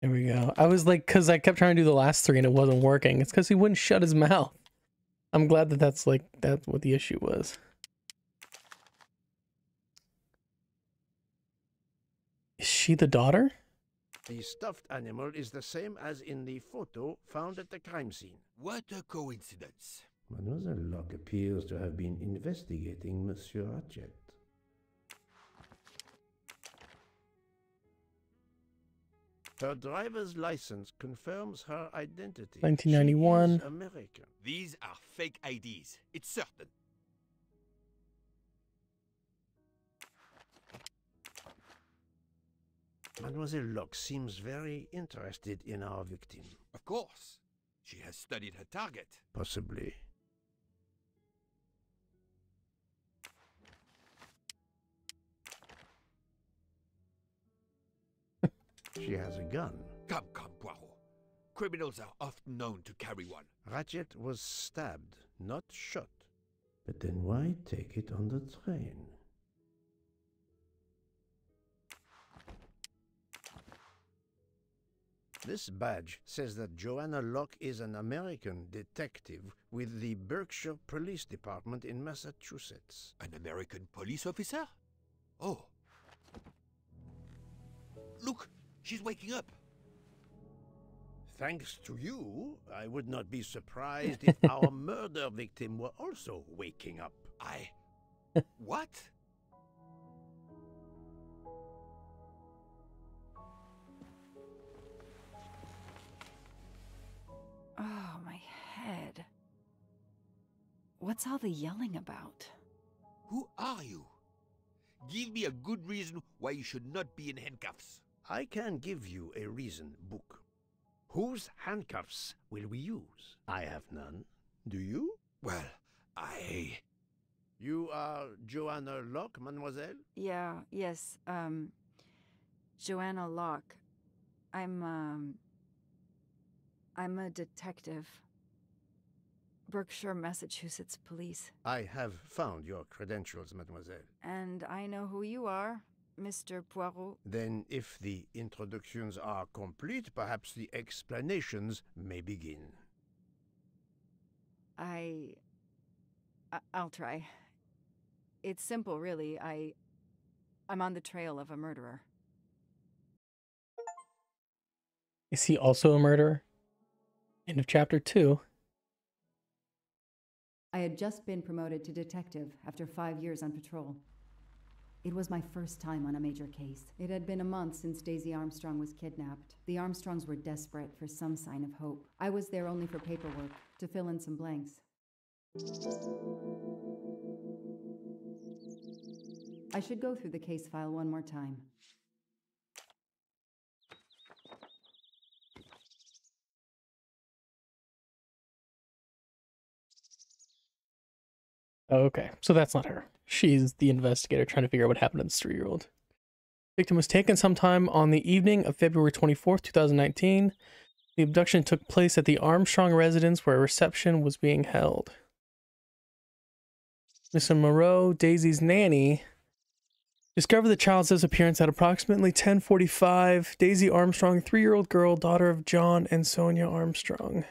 There we go. I was like, because I kept trying to do the last three and it wasn't working. It's because he wouldn't shut his mouth. I'm glad that that's what the issue was. Is she the daughter? The stuffed animal is the same as in the photo found at the crime scene. What a coincidence. Mademoiselle Locke appears to have been investigating Monsieur Ratchet. Her driver's license confirms her identity. 1991. She is American. These are fake IDs. It's certain. Mademoiselle Locke seems very interested in our victim. Of course. She has studied her target. Possibly. She has a gun. Come, Poirot. Criminals are often known to carry one. Ratchet was stabbed, not shot. But then why take it on the train? This badge says that Joanna Locke is an American detective with the Berkshire Police Department in Massachusetts. An American police officer? Oh. Look, she's waking up. Thanks to you, I would not be surprised if our murder victim were also waking up. What? What's all the yelling about? Who are you? Give me a good reason why you should not be in handcuffs. I can give you a reason, Book. Whose handcuffs will we use? I have none. Do you? Well, You are Joanna Locke, mademoiselle? Yes, Joanna Locke. I'm a detective. Berkshire, Massachusetts Police. I have found your credentials, mademoiselle. And I know who you are, Mr. Poirot. Then, if the introductions are complete, perhaps the explanations may begin. I'll try. It's simple, really. I'm on the trail of a murderer. Is he also a murderer? End of chapter 2. I had just been promoted to detective after 5 years on patrol. It was my first time on a major case. It had been a month since Daisy Armstrong was kidnapped. The Armstrongs were desperate for some sign of hope. I was there only for paperwork, to fill in some blanks. I should go through the case file one more time. Oh, okay, so that's not her. She's the investigator trying to figure out what happened to this 3-year-old. Victim was taken sometime on the evening of February 24th, 2019. The abduction took place at the Armstrong residence where a reception was being held. Mrs. Moreau, Daisy's nanny, discovered the child's disappearance at approximately 10:45. Daisy Armstrong, 3-year-old girl, daughter of John and Sonia Armstrong.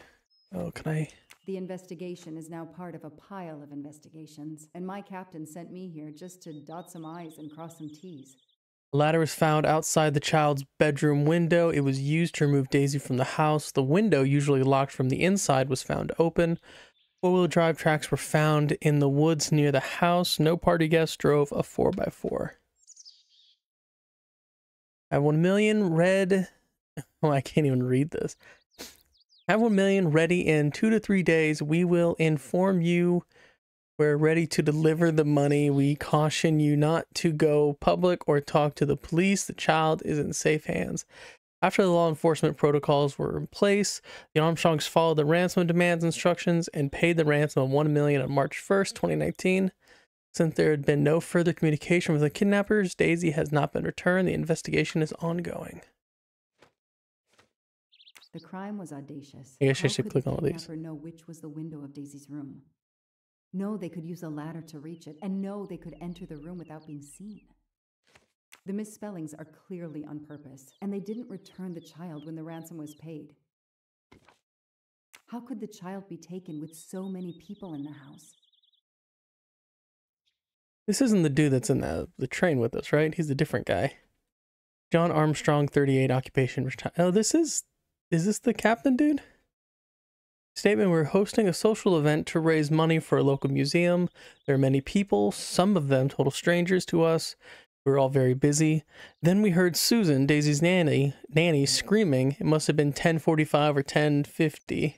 Oh, can I... The investigation is now part of a pile of investigations, and my captain sent me here just to dot some I's and cross some T's. A ladder was found outside the child's bedroom window. It was used to remove Daisy from the house. The window, usually locked from the inside, was found open. 4-wheel drive tracks were found in the woods near the house. No party guests drove a 4x4. I have 1 million red... Oh, I can't even read this. I have 1 million ready in 2 to 3 days. We will inform you. We're ready to deliver the money. We caution you not to go public or talk to the police. The child is in safe hands. After the law enforcement protocols were in place, the Armstrongs followed the ransom demands instructions and paid the ransom of 1 million on March 1st, 2019. Since there had been no further communication with the kidnappers, Daisy has not been returned. The investigation is ongoing. The crime was audacious. I guess I should click on all these. How could the kidnapper know which was the window of Daisy's room? No, they could use a ladder to reach it, and no, they could enter the room without being seen. The misspellings are clearly on purpose, and they didn't return the child when the ransom was paid. How could the child be taken with so many people in the house? This isn't the dude that's in the train with us, right? He's a different guy. John Armstrong, 38, occupation retired. Oh, is this the captain dude? Statement: we're hosting a social event to raise money for a local museum. There are many people, some of them total strangers to us. We were all very busy. Then we heard Susan, Daisy's nanny, screaming. It must have been 10:45 or 10:50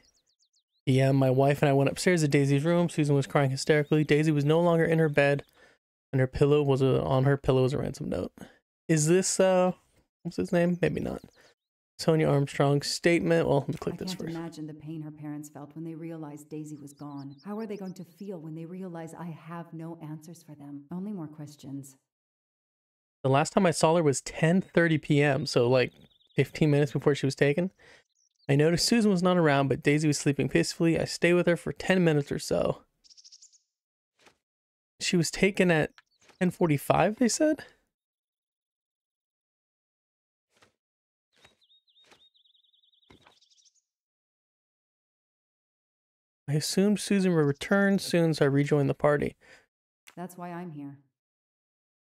p.m. My wife and I went upstairs to Daisy's room. Susan was crying hysterically. Daisy was no longer in her bed, and her pillow was on her pillow was a ransom note. Is this what's his name? Maybe not. Sonia Armstrong's statement. Well, let me click this first. I can't imagine the pain her parents felt when they realized Daisy was gone. How are they going to feel when they realize I have no answers for them? Only more questions. The last time I saw her was 10:30 p.m., so like 15 minutes before she was taken. I noticed Susan was not around, but Daisy was sleeping peacefully. I stayed with her for 10 minutes or so. She was taken at 10:45, they said? I assumed Susan would return soon, so I rejoined the party. That's why I'm here.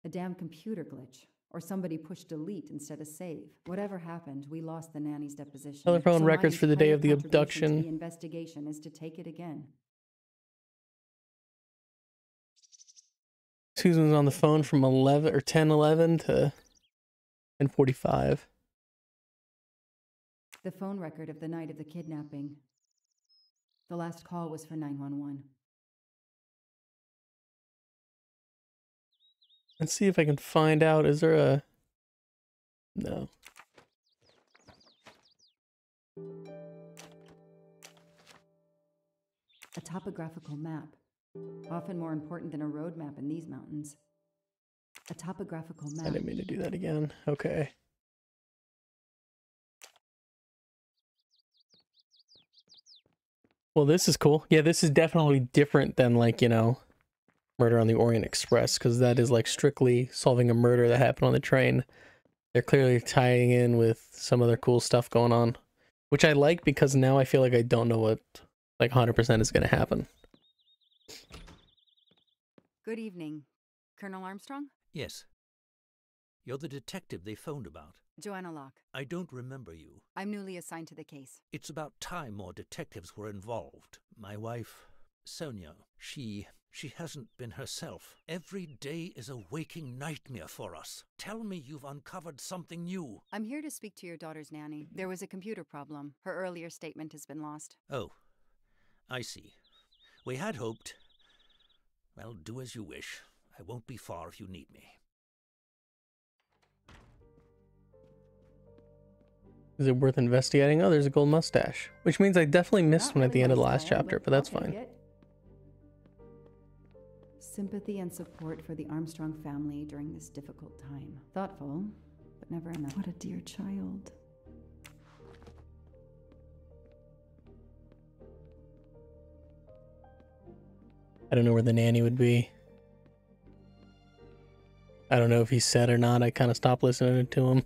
A damn computer glitch. Or somebody pushed delete instead of save. Whatever happened, we lost the nanny's deposition. Telephone records for the day of the contribution abduction. to the investigation is to take it again. Susan was on the phone from 10:11 to 10:45. The phone record of the night of the kidnapping. The last call was for 911. Let's see if I can find out. Is there a... No. A topographical map, often more important than a road map in these mountains. A topographical map. I didn't mean to do that again. Okay. Well, this is cool. Yeah, this is definitely different than, like, you know, Murder on the Orient Express, because that is like strictly solving a murder that happened on the train. They're clearly tying in with some other cool stuff going on, which I like because now I feel like I don't know what like 100% is going to happen. Good evening. Colonel Armstrong? Yes. You're the detective they phoned about. Joanna Locke. I don't remember you. I'm newly assigned to the case. It's about time more detectives were involved. My wife, Sonia, she hasn't been herself. Every day is a waking nightmare for us. Tell me you've uncovered something new. I'm here to speak to your daughter's nanny. There was a computer problem. Her earlier statement has been lost. Oh, I see. We had hoped. Well, do as you wish. I won't be far if you need me. Is it worth investigating? Oh, there's a gold mustache. Which means I definitely missed one at the end of the last chapter, but that's fine. Sympathy and support for the Armstrong family during this difficult time. Thoughtful, but never enough. What a dear child. I don't know where the nanny would be. I don't know if he said or not. I kind of stopped listening to him.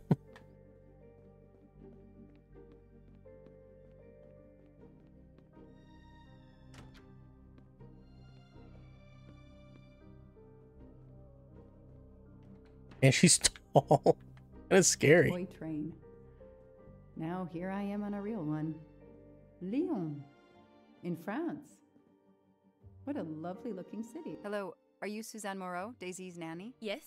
And she's tall. That's scary. Toy train. Now here I am on a real one. Lyon, in France. What a lovely looking city. Hello, are you Suzanne Moreau, Daisy's nanny? Yes?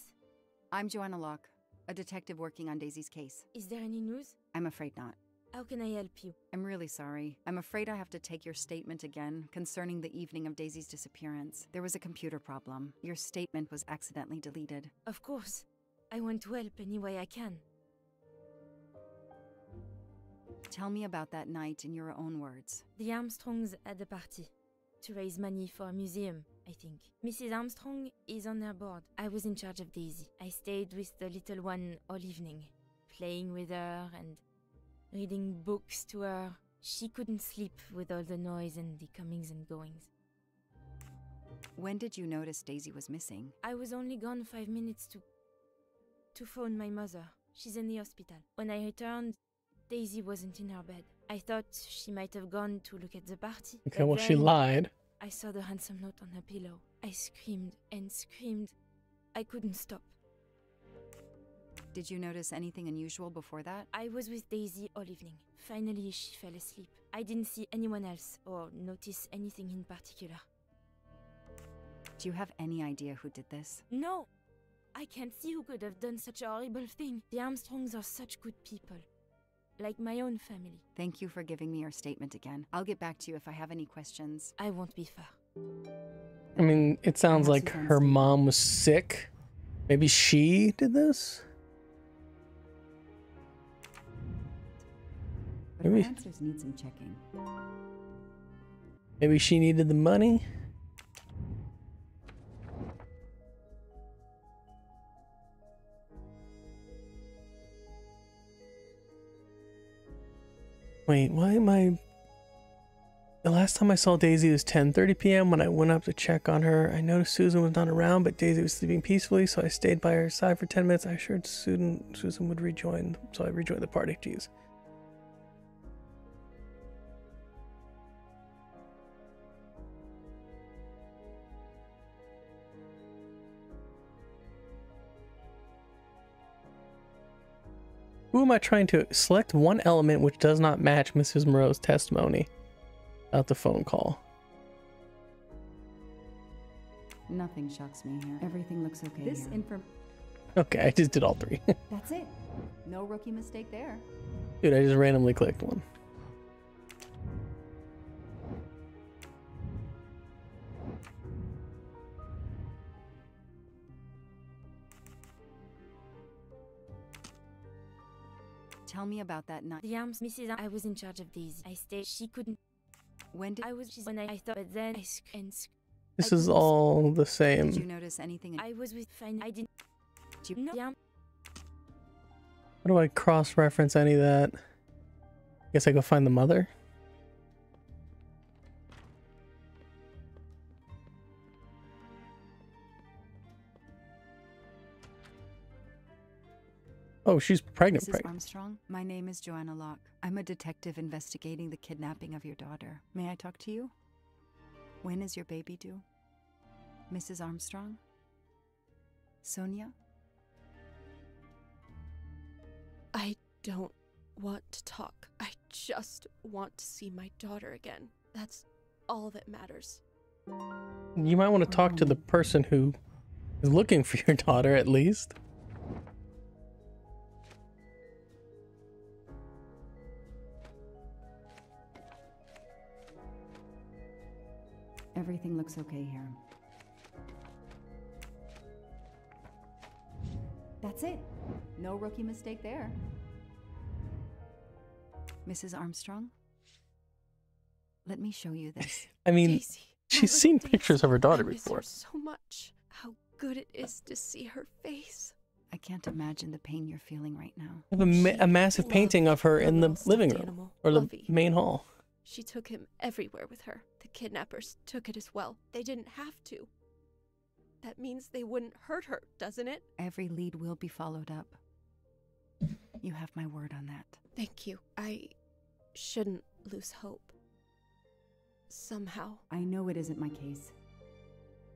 I'm Joanna Locke, a detective working on Daisy's case. Is there any news? I'm afraid not. How can I help you? I'm really sorry. I'm afraid I have to take your statement again concerning the evening of Daisy's disappearance. There was a computer problem. Your statement was accidentally deleted. Of course. I want to help any way I can. Tell me about that night in your own words. The Armstrongs had a party to raise money for a museum, I think. Mrs. Armstrong is on her board. I was in charge of Daisy. I stayed with the little one all evening, playing with her and reading books to her. She couldn't sleep with all the noise and the comings and goings. When did you notice Daisy was missing? I was only gone 5 minutes to phone my mother. She's in the hospital. When I returned, Daisy wasn't in her bed. I thought she might have gone to look at the party. Okay, well, she lied. I saw the handsome note on her pillow. I screamed and screamed. I couldn't stop. Did you notice anything unusual before that? I was with Daisy all evening. Finally, she fell asleep. I didn't see anyone else or notice anything in particular. Do you have any idea who did this? No. I can't see who could have done such a horrible thing. The Armstrongs are such good people. Like my own family. Thank you for giving me your statement again. I'll get back to you if I have any questions. I won't be far. I mean, it sounds like her mom was sick. Maybe she did this? But her answers need some checking. Maybe she needed the money? Wait, why am I... The last time I saw Daisy was 10:30 p.m. When I went up to check on her. I noticed Susan was not around, but Daisy was sleeping peacefully, so I stayed by her side for 10 minutes. I assured Susan would rejoin, so I rejoined the party. Jeez. Who am I trying to select? One element which does not match Mrs. Moreau's testimony about the phone call. Nothing shocks me here. Everything looks okay This here. Okay, I just did all three. That's it. No rookie mistake there. Dude, I just randomly clicked one. Tell me about that night. The arms, Mrs. I was in charge of Daisy. I stayed. She couldn't. When did when I thought, but then I screamed. This is all the same. Did you notice anything? I was with fine. I didn't. Did you know? How do I cross-reference any of that? Guess I go find the mother. Oh, she's pregnant. Mrs. Armstrong, my name is Joanna Locke. I'm a detective investigating the kidnapping of your daughter. May I talk to you? When is your baby due? Mrs. Armstrong? Sonia? I don't want to talk. I just want to see my daughter again. That's all that matters. You might want to talk to the person who is looking for your daughter, at least. Everything looks okay here. That's it. No rookie mistake there. Mrs. Armstrong? Let me show you this. I mean, Daisy, she's seen pictures of her daughter I miss before. her so much. How good it is to see her face. I can't imagine the pain you're feeling right now. I have a massive painting of her in the living room, or the main hall. She took him everywhere with her. The kidnappers took it as well. They didn't have to. That means they wouldn't hurt her, doesn't it? Every lead will be followed up. You have my word on that. Thank you. I shouldn't lose hope. Somehow. I know it isn't my case,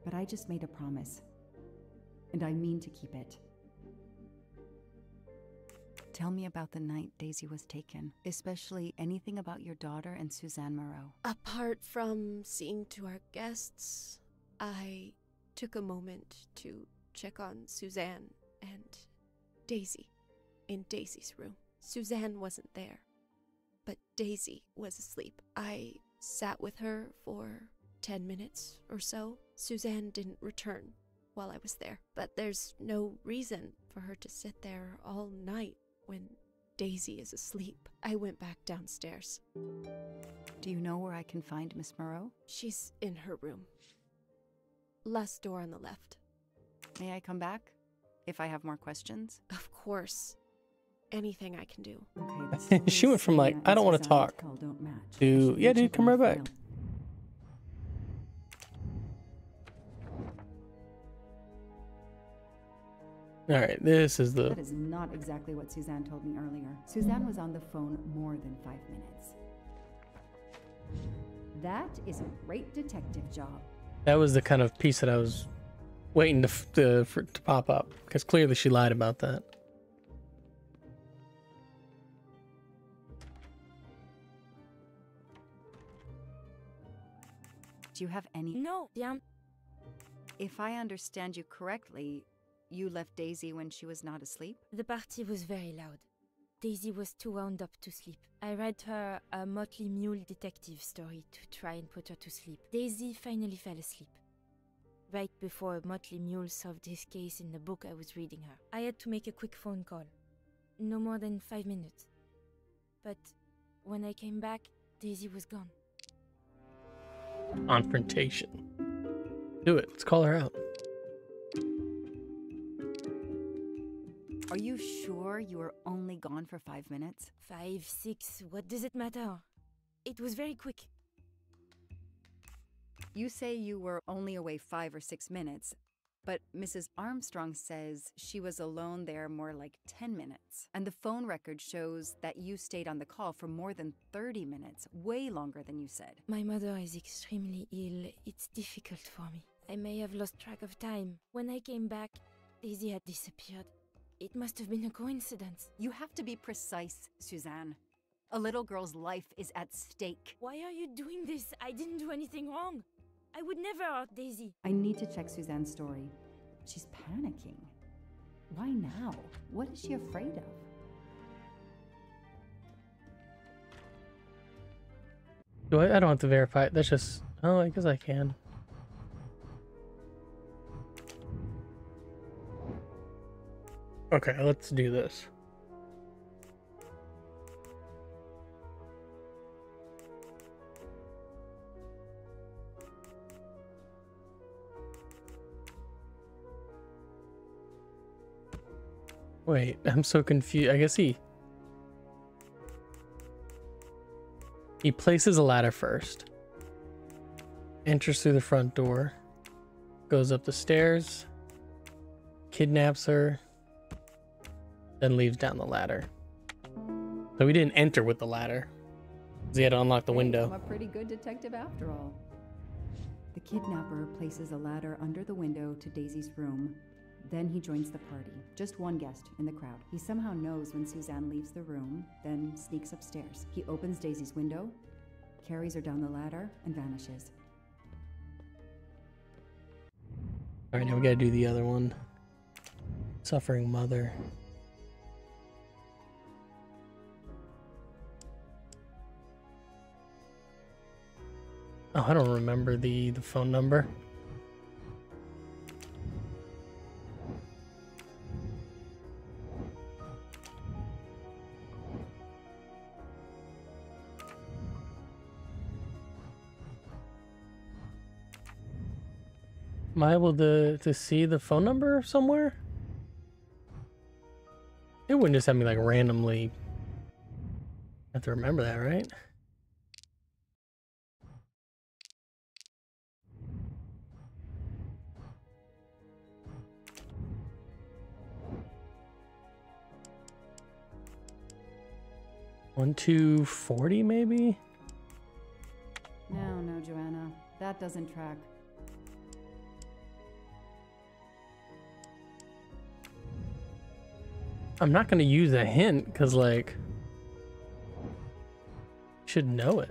but I just made a promise, and I mean to keep it. Tell me about the night Daisy was taken, especially anything about your daughter and Suzanne Moreau. Apart from seeing to our guests, I took a moment to check on Suzanne and Daisy in Daisy's room. Suzanne wasn't there, but Daisy was asleep. I sat with her for 10 minutes or so. Suzanne didn't return while I was there, but there's no reason for her to sit there all night when Daisy is asleep. I went back downstairs. Do you know where I can find Miss Moreau? She's in her room. Last door on the left. May I come back if I have more questions? Of course. Anything I can do. Okay, She went from like, I don't want to talk, to, yeah, dude, come right back. Alright, this is the... That is not exactly what Suzanne told me earlier. Suzanne was on the phone more than 5 minutes. That is a great detective job. That was the kind of piece that I was waiting to pop up, because clearly she lied about that. Do you have any... No, damn. If I understand you correctly, you left Daisy when she was not asleep? The party was very loud. Daisy was too wound up to sleep. I read her a Motley Mule detective story to try and put her to sleep. Daisy finally fell asleep. Right before Motley Mule solved his case in the book I was reading her. I had to make a quick phone call. No more than 5 minutes. But when I came back, Daisy was gone. Confrontation. Do it. Let's call her out. Are you sure you were only gone for 5 minutes? 5, 6, what does it matter? It was very quick. You say you were only away 5 or 6 minutes, but Mrs. Armstrong says she was alone there more like 10 minutes. And the phone record shows that you stayed on the call for more than 30 minutes, way longer than you said. My mother is extremely ill. It's difficult for me. I may have lost track of time. When I came back, Daisy had disappeared. It must have been a coincidence. You have to be precise, Suzanne. A little girl's life is at stake. Why are you doing this? I didn't do anything wrong. I would never hurt Daisy. I need to check Suzanne's story. She's panicking. Why now? What is she afraid of? I don't have to verify it. That's just... Oh, I guess I can. Okay, let's do this. Wait, I'm so confused. I guess he places a ladder first, enters through the front door, goes up the stairs, kidnaps her, then leaves down the ladder. So we didn't enter with the ladder, because he had to unlock the window. I'm a pretty good detective after all. The kidnapper places a ladder under the window to Daisy's room. Then he joins the party. Just one guest in the crowd. He somehow knows when Suzanne leaves the room, then sneaks upstairs. He opens Daisy's window, carries her down the ladder, and vanishes. Alright, now we gotta do the other one. Suffering mother. Oh, I don't remember the phone number. Am I able to see the phone number somewhere? It wouldn't just have me like randomly. I have to remember that, right? One, 240 maybe? No, Joanna. That doesn't track. I'm not gonna use a hint because like should know it.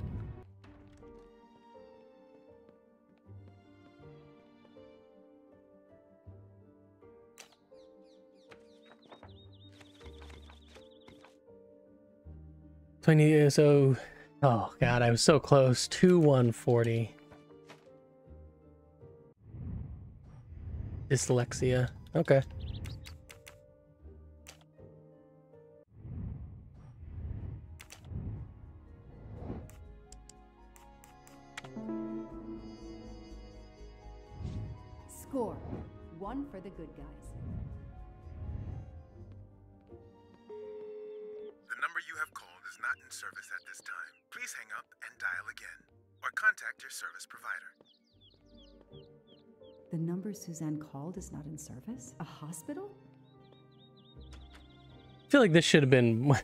So oh god, I was so close. 140. Dyslexia. Okay. Score. 1 for the good guys. The number you have called is not in service at this time. Please hang up and dial again, or contact your service provider. The number Suzanne called is not in service? A hospital? I feel like this should have been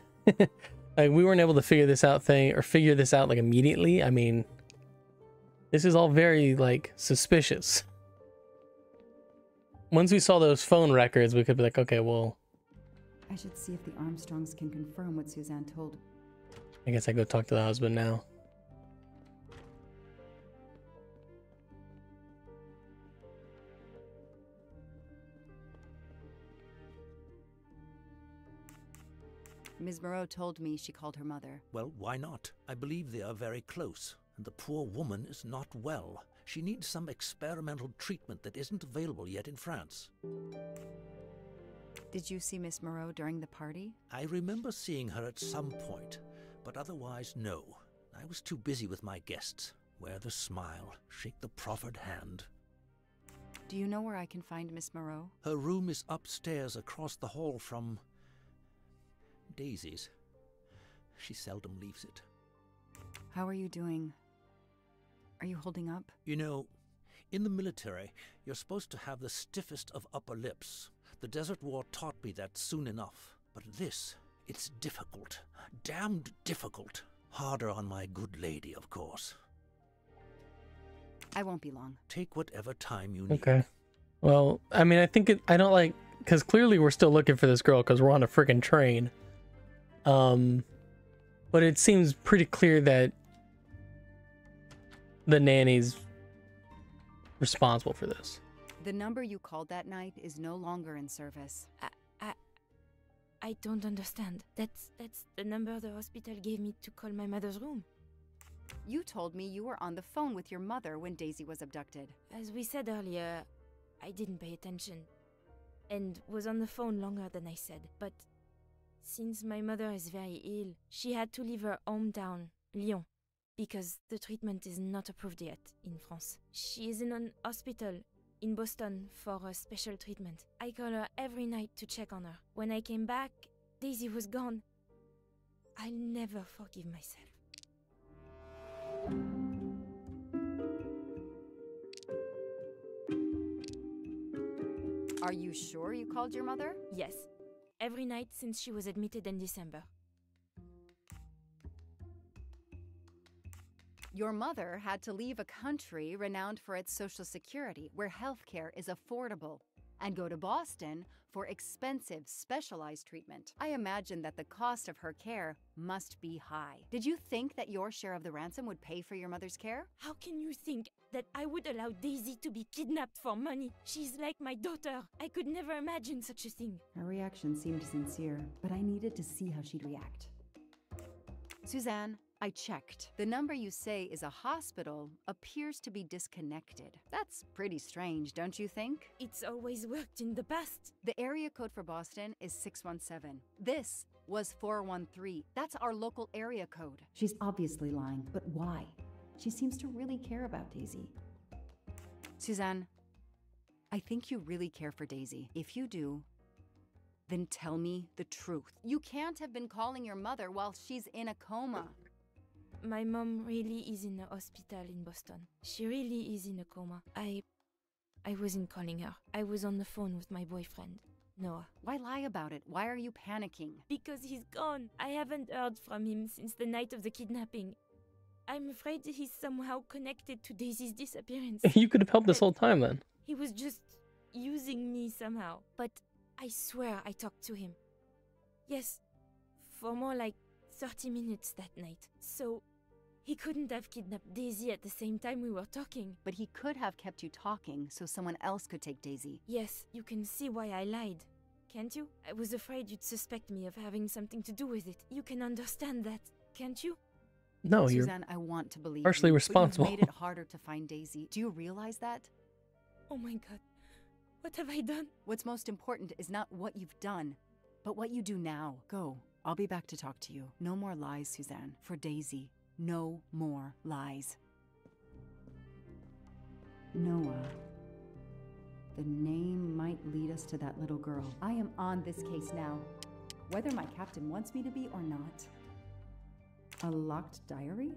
like we weren't able to figure this out like immediately. I mean, this is all very like suspicious. Once we saw those phone records, we could be like, okay, well, I should see if the Armstrongs can confirm what Suzanne told. I guess I go talk to the husband now. Ms. Moreau told me she called her mother. Well, why not? I believe they are very close, and the poor woman is not well. She needs some experimental treatment that isn't available yet in France. Did you see Miss Moreau during the party? I remember seeing her at some point, but otherwise, no. I was too busy with my guests. Wear the smile, shake the proffered hand. Do you know where I can find Miss Moreau? Her room is upstairs across the hall from Daisy's. She seldom leaves it. How are you doing? Are you holding up? You know, in the military, you're supposed to have the stiffest of upper lips. The Desert War taught me that soon enough. But this, it's difficult. Damned difficult. Harder on my good lady, of course. I won't be long. Take whatever time you need. Okay. Well, I mean, I think I don't like, because clearly we're still looking for this girl because we're on a freaking train. But it seems pretty clear that the nanny's responsible for this. The number you called that night is no longer in service. I don't understand. That's the number the hospital gave me to call my mother's room. You told me you were on the phone with your mother when Daisy was abducted. As we said earlier, I didn't pay attention and was on the phone longer than I said. But since my mother is very ill, she had to leave her hometown, Lyon, because the treatment is not approved yet in France. She is in an hospital in Boston for a special treatment. I call her every night to check on her. When I came back, Daisy was gone. I'll never forgive myself. Are you sure you called your mother? Yes. Every night since she was admitted in December. Your mother had to leave a country renowned for its social security, where healthcare is affordable, and go to Boston for expensive, specialized treatment. I imagine that the cost of her care must be high. Did you think that your share of the ransom would pay for your mother's care? How can you think that I would allow Daisy to be kidnapped for money? She's like my daughter. I could never imagine such a thing. Her reaction seemed sincere, but I needed to see how she'd react. Suzanne, I checked. The number you say is a hospital appears to be disconnected. That's pretty strange, don't you think? It's always worked in the past. The area code for Boston is 617. This was 413. That's our local area code. She's obviously lying, but why? She seems to really care about Daisy. Suzanne, I think you really care for Daisy. If you do, then tell me the truth. You can't have been calling your mother while she's in a coma. My mom really is in a hospital in Boston. She really is in a coma. I wasn't calling her. I was on the phone with my boyfriend, Noah. Why lie about it? Why are you panicking? Because he's gone. I haven't heard from him since the night of the kidnapping. I'm afraid he's somehow connected to Daisy's disappearance. You could have helped this whole time then. He was just using me somehow. But I swear I talked to him. Yes, for more like 30 minutes that night. So he couldn't have kidnapped Daisy at the same time we were talking. But he could have kept you talking so someone else could take Daisy. Yes, you can see why I lied. Can't you? I was afraid you'd suspect me of having something to do with it. You can understand that, can't you? No, Suzanne, I want to believe partially you, responsible. But you've made it harder to find Daisy. Do you realize that? Oh my god. What have I done? What's most important is not what you've done, but what you do now. Go. I'll be back to talk to you. No more lies, Suzanne. For Daisy. No more lies. Noah. The name might lead us to that little girl. I am on this case now, whether my captain wants me to be or not. A locked diary?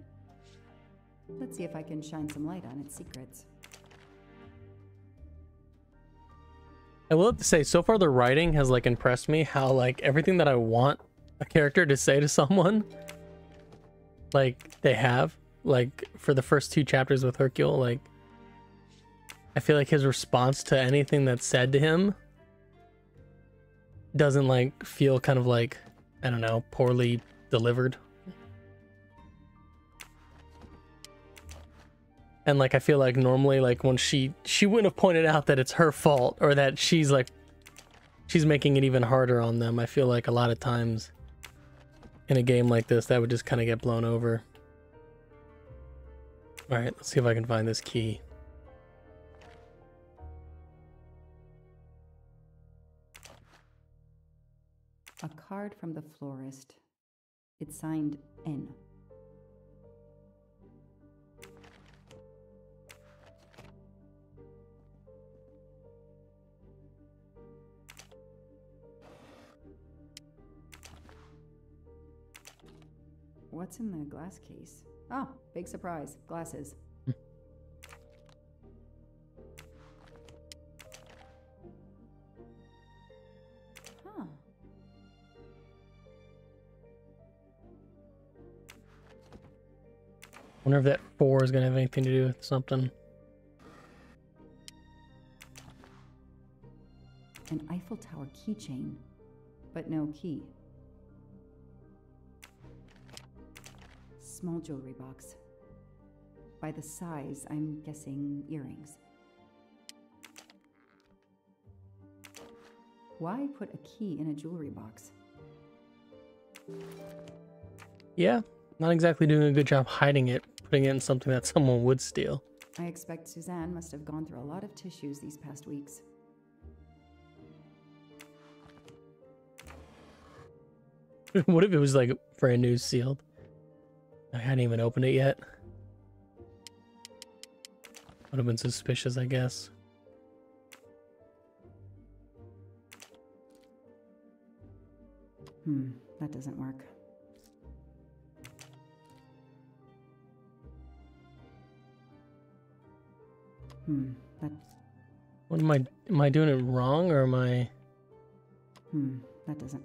Let's see if I can shine some light on its secrets. I will have to say, so far the writing has like impressed me. How like everything that I want a character to say to someone, like they have. Like for the first 2 chapters with Hercule, like I feel like his response to anything that's said to him doesn't like feel kind of like, I don't know, poorly delivered. And like I feel like normally like when she wouldn't have pointed out that it's her fault or that she's making it even harder on them. I feel like a lot of times in a game like this that would just kind of get blown over. All right, let's see if I can find this key. A card from the florist. It's signed N. What's in the glass case? Oh, big surprise. Glasses. Huh. Wonder if that 4 is gonna have anything to do with something. An Eiffel Tower keychain, but no key. Small jewelry box. By the size, I'm guessing earrings. Why put a key in a jewelry box? Yeah, not exactly doing a good job hiding it, putting it in something that someone would steal. I expect Suzanne must have gone through a lot of tissues these past weeks. What if it was like brand new sealed? I hadn't even opened it yet. Would have been suspicious, I guess. That doesn't work. That... What am I doing it wrong, or am I... That doesn't...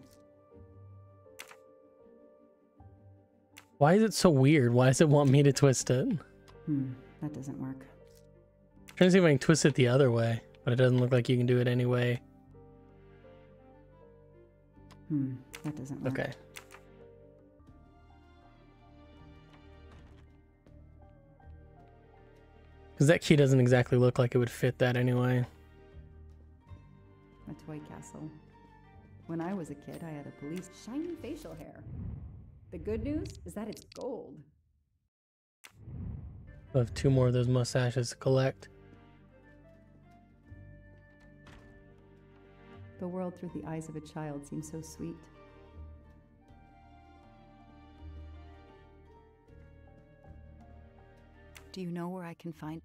Why is it so weird? Why does it want me to twist it? That doesn't work. I'm trying to see if I can twist it the other way, but it doesn't look like you can do it anyway. That doesn't work. Okay. Because that key doesn't exactly look like it would fit that anyway. A toy castle. When I was a kid, I had a police shiny facial hair. The good news is that it's gold. I have 2 more of those mustaches to collect. The world through the eyes of a child seems so sweet. Do you know where I can find...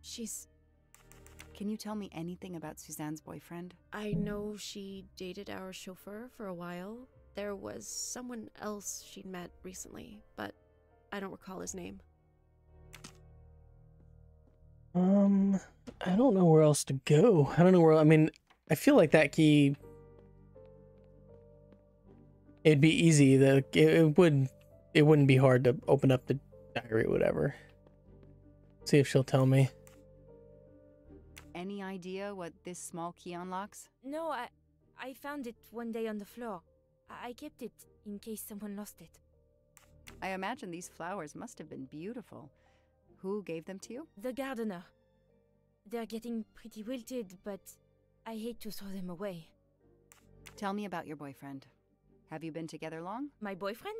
Can you tell me anything about Suzanne's boyfriend? I know she dated our chauffeur for a while. There was someone else she'd met recently, but I don't recall his name. I don't know where else to go. I don't know where... I mean, I feel like that key... It'd be easy. It wouldn't be hard to open up the diary or whatever. See if she'll tell me. Any idea what this small key unlocks? No, I found it one day on the floor. I kept it in case someone lost it. I imagine these flowers must have been beautiful. Who gave them to you? The gardener. They're getting pretty wilted, but I hate to throw them away. Tell me about your boyfriend. Have you been together long? My boyfriend?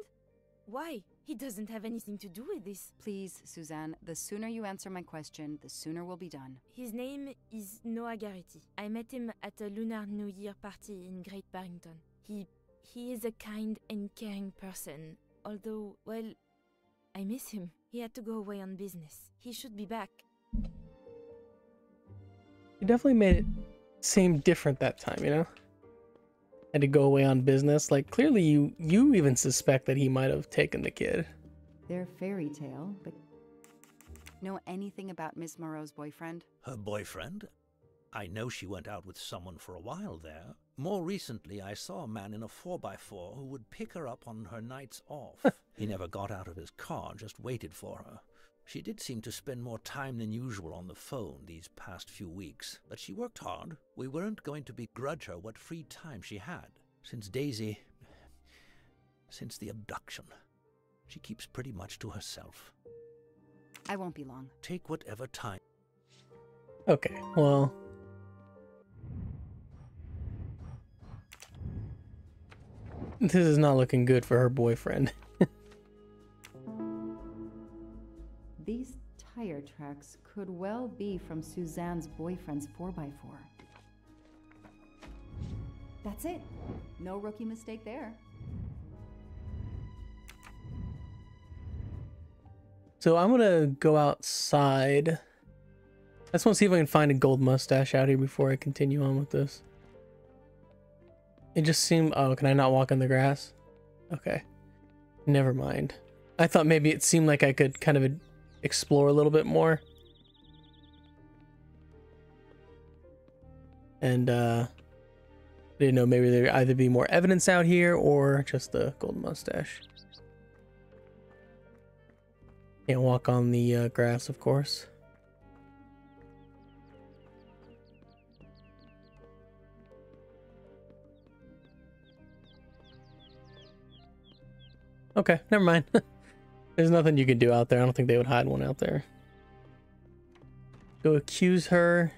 Why? He doesn't have anything to do with this. Please, Suzanne, the sooner you answer my question, the sooner we'll be done. His name is Noah Garrity. I met him at a Lunar New Year party in Great Barrington. He is a kind and caring person, although, well, I miss him. He had to go away on business. He should be back. You definitely made it seem different that time, you know? Had to go away on business. Like, clearly you even suspect that he might have taken the kid. They're fairy tale, but... Know anything about Miss Moreau's boyfriend? Her boyfriend? I know she went out with someone for a while there. More recently, I saw a man in a 4x4 who would pick her up on her nights off. He never got out of his car, just waited for her. She did seem to spend more time than usual on the phone these past few weeks, but she worked hard. We weren't going to begrudge her what free time she had. Since the abduction, she keeps pretty much to herself. I won't be long. Take whatever time. Okay, well... This is not looking good for her boyfriend. These tire tracks could well be from Suzanne's boyfriend's 4x4. That's it. No rookie mistake there. So I'm gonna go outside. I just want to see if I can find a gold mustache out here before I continue on with this. It just seemed... Oh, can I not walk on the grass? Okay. Never mind. I thought maybe it seemed like I could kind of explore a little bit more. And, didn't know, maybe there'd either be more evidence out here or just the gold mustache. Can't walk on the grass, of course. Okay, never mind. There's nothing you can do out there. I don't think they would hide one out there. Go accuse her.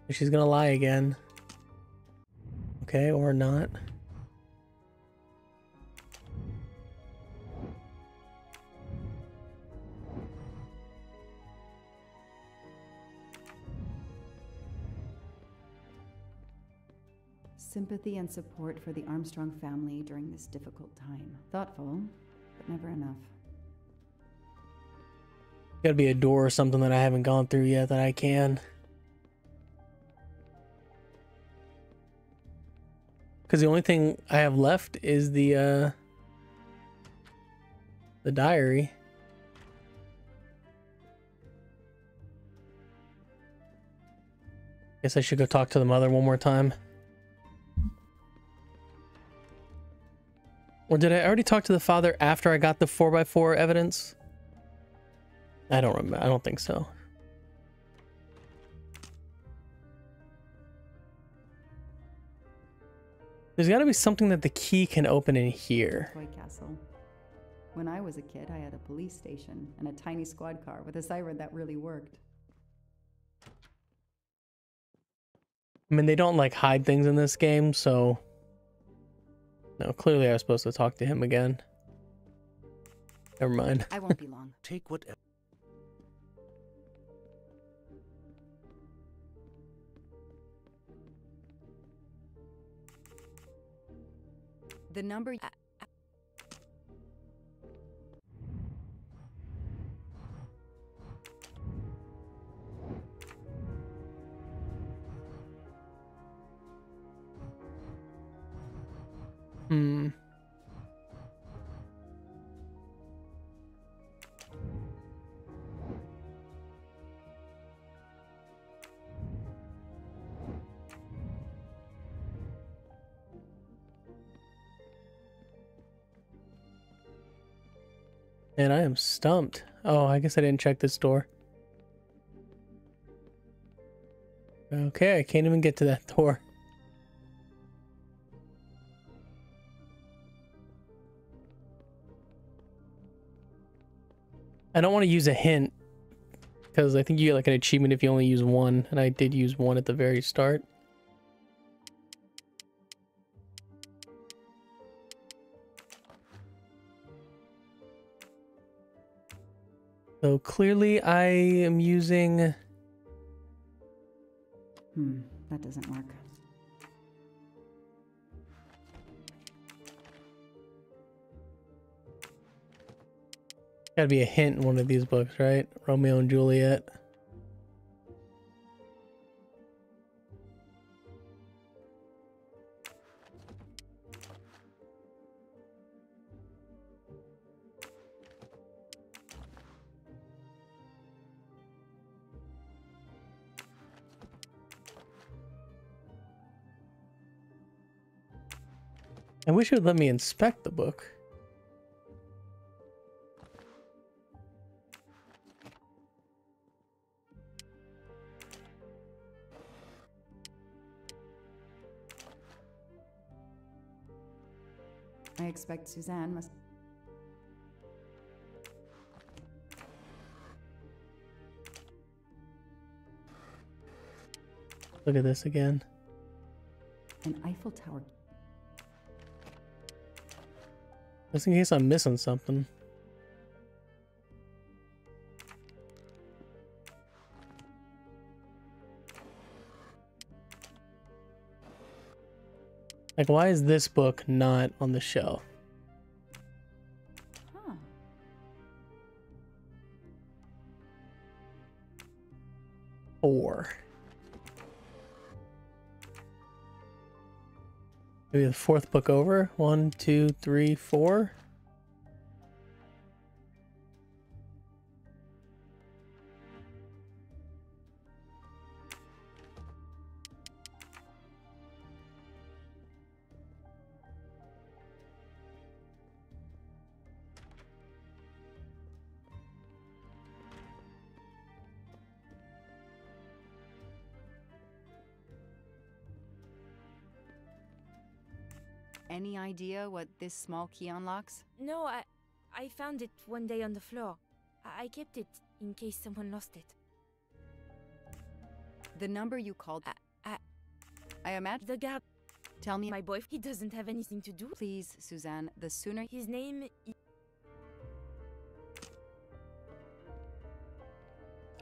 She's gonna lie again. Okay, or not. Sympathy and support for the Armstrong family during this difficult time. Thoughtful, but never enough. Gotta be a door or something that I haven't gone through yet that I can. because the only thing I have left is the diary. Guess I should go talk to the mother one more time. Or did I already talk to the father after I got the 4x4 evidence? I don't remember. I don't think so. There's got to be something that the key can open in here. Toy castle. When I was a kid, I had a police station and a tiny squad car with a siren that really worked. I mean, they don't like hide things in this game, so no, clearly I was supposed to talk to him again. Never mind. I won't be long. Take whatever. The number. Hmm. And I am stumped. Oh, I guess I didn't check this door. Okay, I can't even get to that door. I don't want to use a hint because I think you get like an achievement if you only use one, and I did use one at the very start. So clearly I am using... That doesn't work. Gotta be a hint in one of these books, right? Romeo and Juliet. I wish it would let me inspect the book. I expect Suzanne must... Look at this again. An Eiffel Tower. Just in case I'm missing something. Like, why is this book not on the shelf? Huh. Four. Maybe the fourth book over. 1, 2, 3, 4. Any idea what this small key unlocks? No, I found it one day on the floor. I kept it in case someone lost it. The number you called... I imagine... The guard... Tell me... My boyfriend, he doesn't have anything to do. Please, Suzanne, the sooner... His name...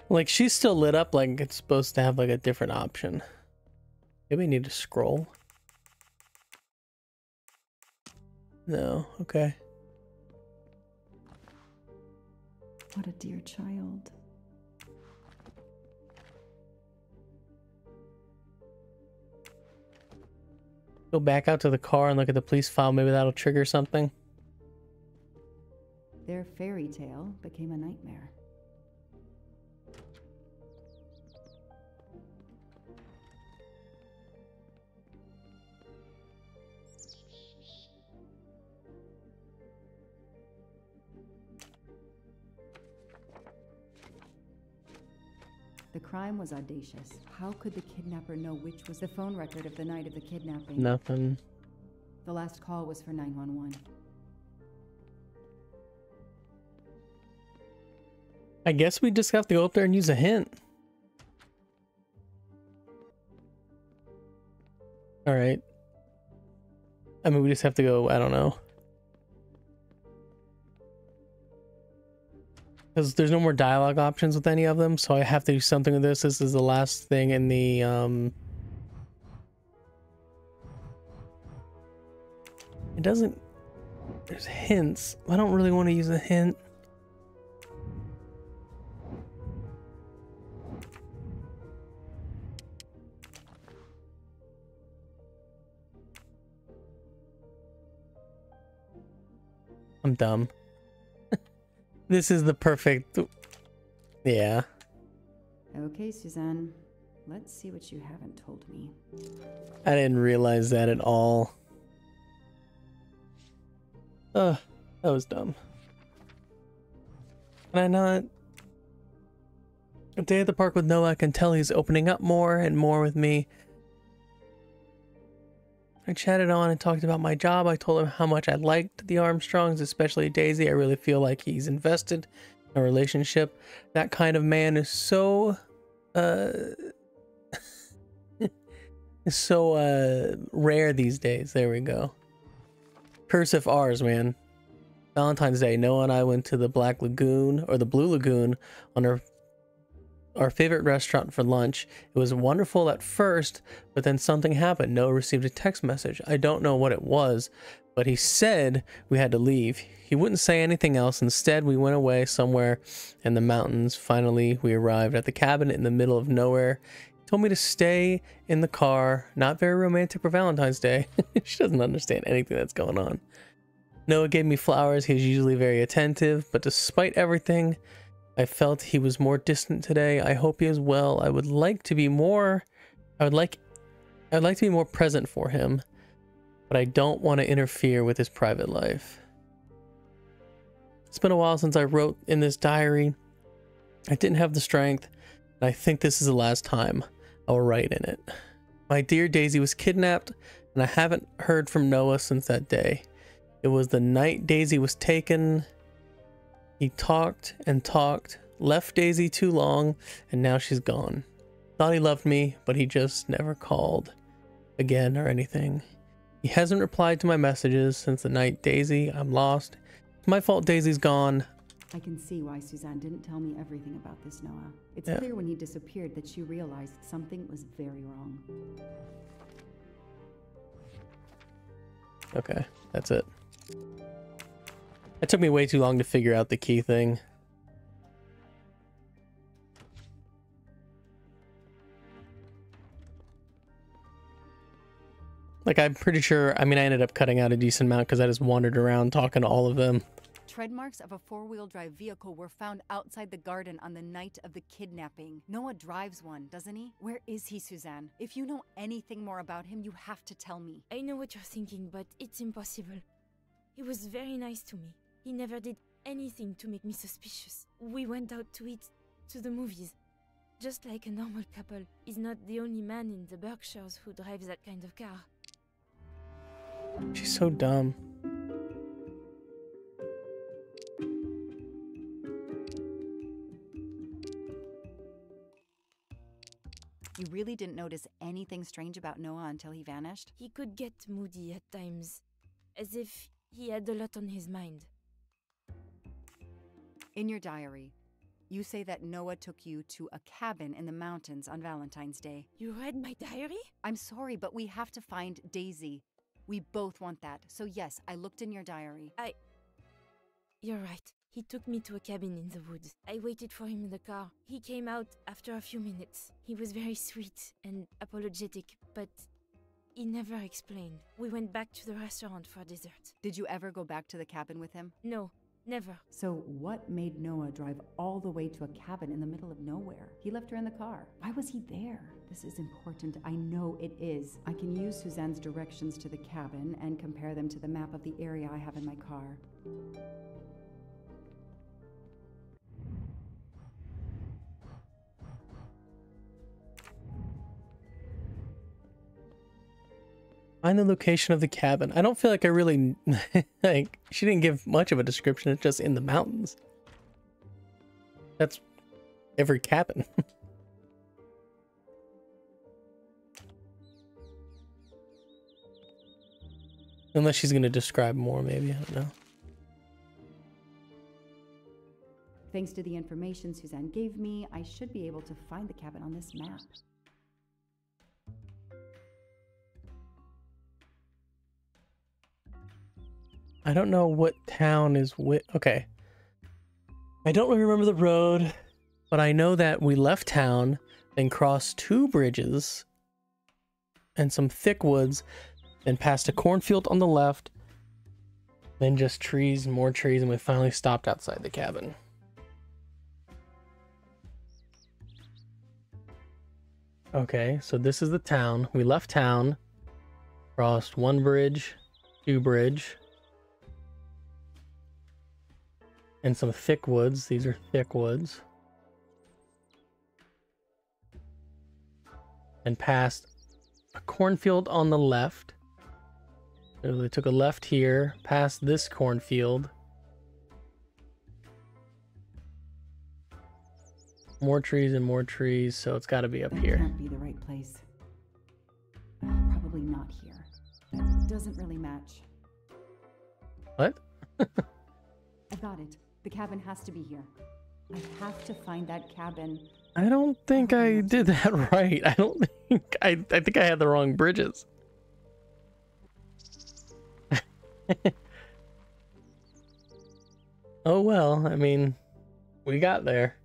Like, she's still lit up like it's supposed to have like a different option. Maybe I need to scroll. No, okay. What a dear child. Go back out to the car and look at the police file. Maybe that'll trigger something. Their fairy tale became a nightmare. The crime was audacious. How could the kidnapper know which was the phone record of the night of the kidnapping? Nothing. The last call was for 911. I guess we just have to go up there and use a hint. Alright. I mean, we just have to go, I don't know. Because there's no more dialogue options with any of them, so I have to do something with this. This is the last thing in the, It doesn't... There's hints. I don't really want to use a hint. I'm dumb. This is the perfect... Yeah. Okay, Suzanne. Let's see what you haven't told me. I didn't realize that at all. Ugh, that was dumb. Can I not? A day at the park with Noah, I can tell he's opening up more and more with me. I chatted on and talked about my job. I told him how much I liked the Armstrongs, especially Daisy. I really feel like he's invested in a relationship. That kind of man is so, rare these days. There we go. Cursive R's, man. Valentine's Day, Noah and I went to the Black Lagoon, or the Blue Lagoon, on our favorite restaurant for lunch. It was wonderful at first, but then something happened. Noah received a text message. I don't know what it was, but he said we had to leave. He wouldn't say anything else. Instead, we went away somewhere in the mountains. Finally, we arrived at the cabin in the middle of nowhere. He told me to stay in the car. Not very romantic for Valentine's Day. She doesn't understand anything that's going on. Noah gave me flowers. He's usually very attentive, but despite everything, I felt he was more distant today. I hope he is well. I would like to be more present for him, but I don't want to interfere with his private life. It's been a while since I wrote in this diary. I didn't have the strength, and I think this is the last time I will write in it. My dear Daisy was kidnapped, and I haven't heard from Noah since that day. It was the night Daisy was taken. He talked and talked, left Daisy too long, and now she's gone. Thought he loved me, but he just never called again or anything. He hasn't replied to my messages since the night. Daisy, I'm lost. It's my fault Daisy's gone. I can see why Suzanne didn't tell me everything about this, Noah. It's clear when he disappeared that she realized something was very wrong. Okay, that's it. It took me way too long to figure out the key thing. Like, I'm pretty sure, I mean, I ended up cutting out a decent amount because I just wandered around talking to all of them. Tread marks of a four-wheel drive vehicle were found outside the garden on the night of the kidnapping. Noah drives one, doesn't he? Where is he, Suzanne? If you know anything more about him, you have to tell me. I know what you're thinking, but it's impossible. He was very nice to me. He never did anything to make me suspicious. We went out to eat, to the movies. Just like a normal couple. He's not the only man in the Berkshires who drives that kind of car. She's so dumb. You really didn't notice anything strange about Noah until he vanished? He could get moody at times, as if he had a lot on his mind. In your diary, you say that Noah took you to a cabin in the mountains on Valentine's Day. You read my diary? I'm sorry, but we have to find Daisy. We both want that. So yes, I looked in your diary. You're right. He took me to a cabin in the woods. I waited for him in the car. He came out after a few minutes. He was very sweet and apologetic, but He never explained. We went back to the restaurant for dessert. Did you ever go back to the cabin with him? No, never. So what made Noah drive all the way to a cabin in the middle of nowhere? He left her in the car. Why was he there? This is important. I know it is. I can use Suzanne's directions to the cabin and compare them to the map of the area I have in my car. Find the location of the cabin. I don't feel like I really like she didn't give much of a description. It's just in the mountains. That's every cabin. Unless she's going to describe more, maybe. I don't know. Thanks to the information Suzanne gave me, I should be able to find the cabin on this map. I don't know what town is with. Okay. I don't really remember the road, but I know that we left town, then crossed 2 bridges and some thick woods, then past a cornfield on the left, then just trees, more trees, and we finally stopped outside the cabin. Okay, so this is the town. We left town, crossed 1 bridge, 2 bridge, and some thick woods. These are thick woods. And past a cornfield on the left. So they took a left here, past this cornfield. More trees and more trees, so it's got to be up That here. can't be the right place. Probably not here. That doesn't really match. What? I got it. The cabin has to be here. I have to find that cabin. I don't think I did that right. I don't think I think I had the wrong bridges. Oh well, I mean, we got there.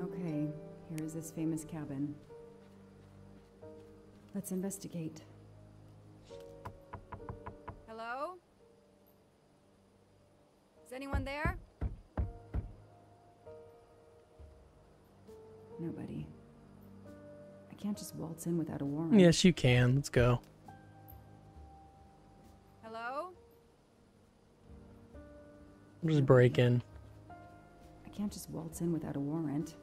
Okay, here is this famous cabin. Let's investigate. Hello? Is anyone there? Nobody. I can't just waltz in without a warrant. Yes, you can. Let's go. Hello? We'll just break in. I can't just waltz in without a warrant.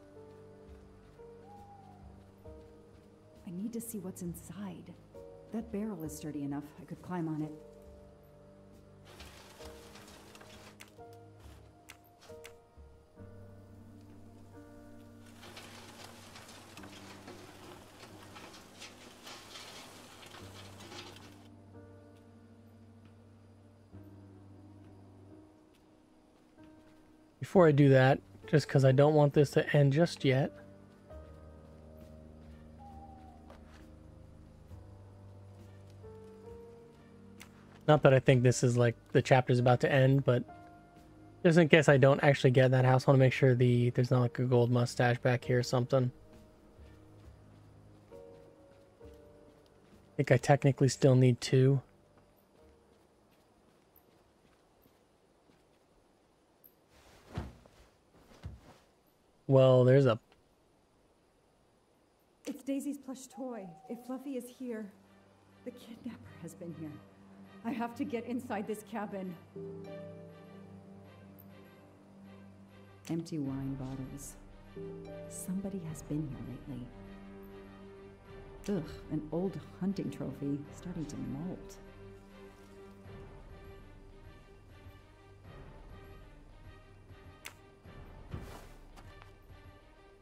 I need to see what's inside. That barrel is sturdy enough. I could climb on it. Before I do that, just because I don't want this to end just yet. Not that I think this is like the chapter's about to end, but just in case I don't actually get that house, I want to make sure there's not like a gold mustache back here or something. I think I technically still need 2. Well, there's a... It's Daisy's plush toy. If Fluffy is here, the kidnapper has been here. I have to get inside this cabin. Empty wine bottles. Somebody has been here lately. Ugh, an old hunting trophy starting to molt.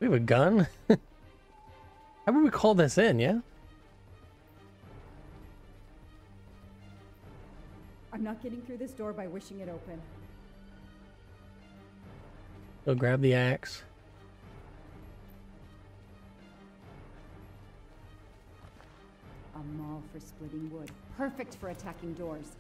We have a gun? How would we call this in, yeah? I'm not getting through this door by wishing it open. Go grab the axe. A small for splitting wood. Perfect for attacking doors.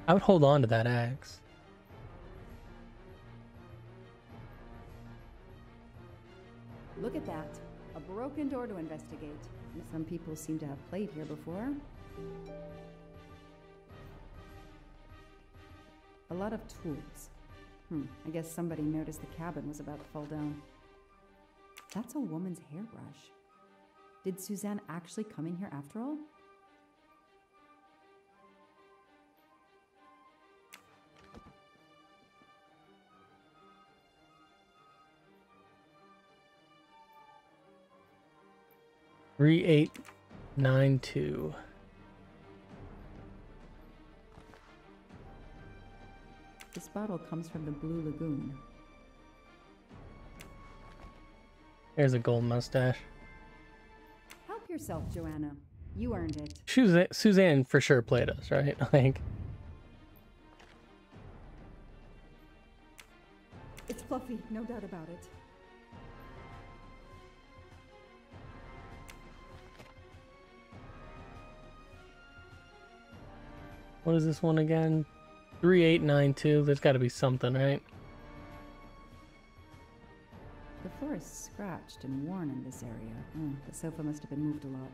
I would hold on to that axe. Look at that. A broken door to investigate. Some people seem to have played here before. A lot of tools. I guess somebody noticed the cabin was about to fall down. That's a woman's hairbrush. Did Suzanne actually come in here after all? $3892. This bottle comes from the Blue Lagoon. There's a gold mustache. Help yourself, Joanna. You earned it. Suzanne for sure played us, right? Like, it's fluffy, no doubt about it. what is this one again? 3892. There's got to be something, right? The floor is scratched and worn in this area. The sofa must have been moved a lot.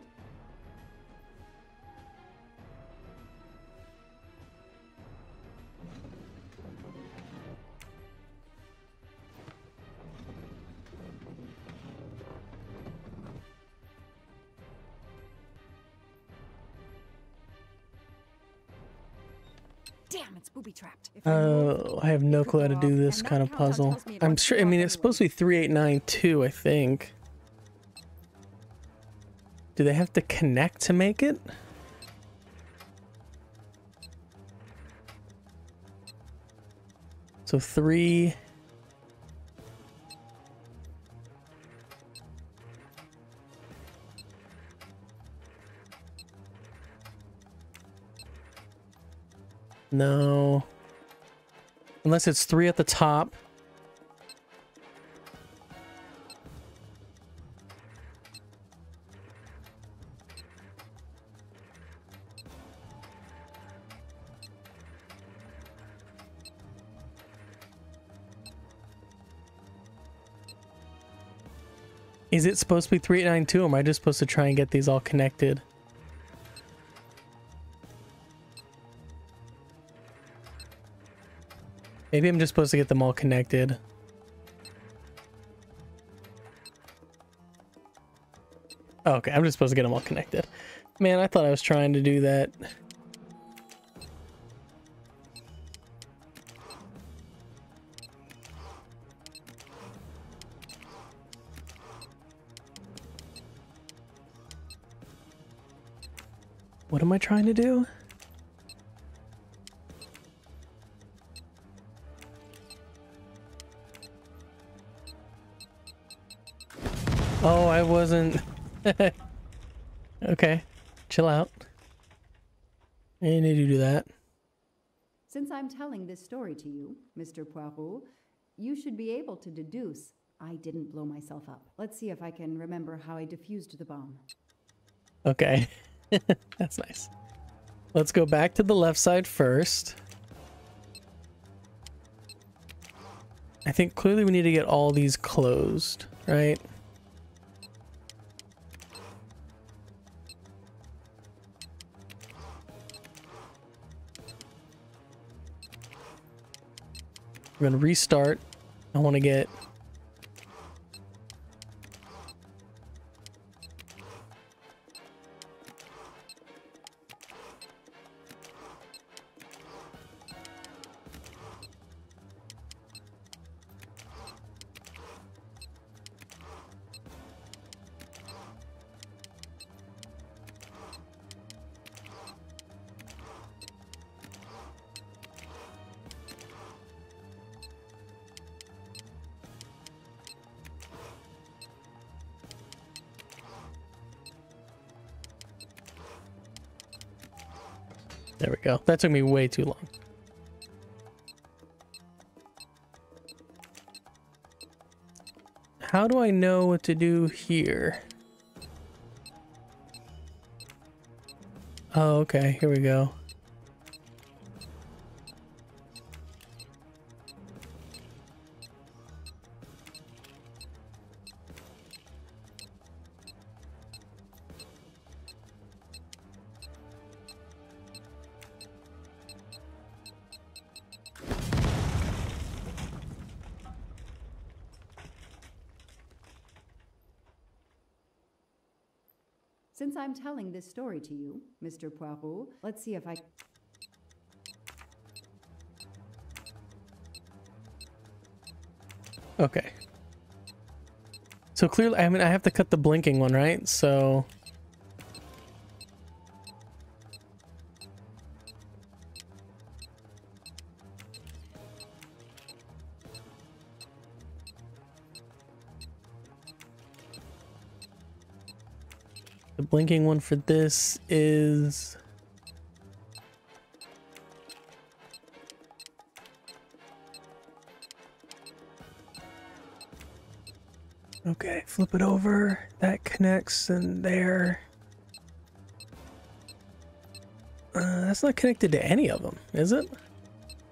Damn, it's booby-trapped. Oh, I have no clue how to do this kind of puzzle. I'm sure, I mean, it's supposed to be 3892, I think. Do they have to connect to make it? So 3... No. Unless it's 3 at the top. Is it supposed to be 3892 or am I just supposed to try and get these all connected? Maybe I'm just supposed to get them all connected. Oh, okay, I'm just supposed to get them all connected. Man, I thought I was trying to do that. What am I trying to do? Oh, I wasn't. Okay, chill out. I didn't need to do that. Since I'm telling this story to you, Mr. Poirot, you should be able to deduce I didn't blow myself up. Let's see if I can remember how I defused the bomb. Okay, that's nice. Let's go back to the left side first. I think clearly we need to get all these closed, right? We're gonna restart. I want to get There we go. That took me way too long. How do I know what to do here? Oh, okay. Here we go. Since I'm telling this story to you, Mr. Poirot, let's see if I... Okay. So clearly, I mean, I have to cut the blinking one, right? So... the blinking one for this is... okay, flip it over. That connects in there. That's not connected to any of them, is it?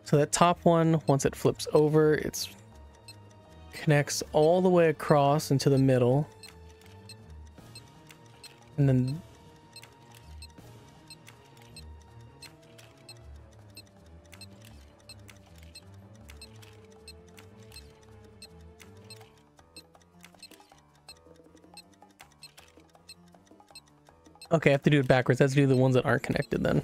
So that top one, once it flips over, it connects all the way across into the middle. And then okay, I have to do it backwards. I have to do the ones that aren't connected then.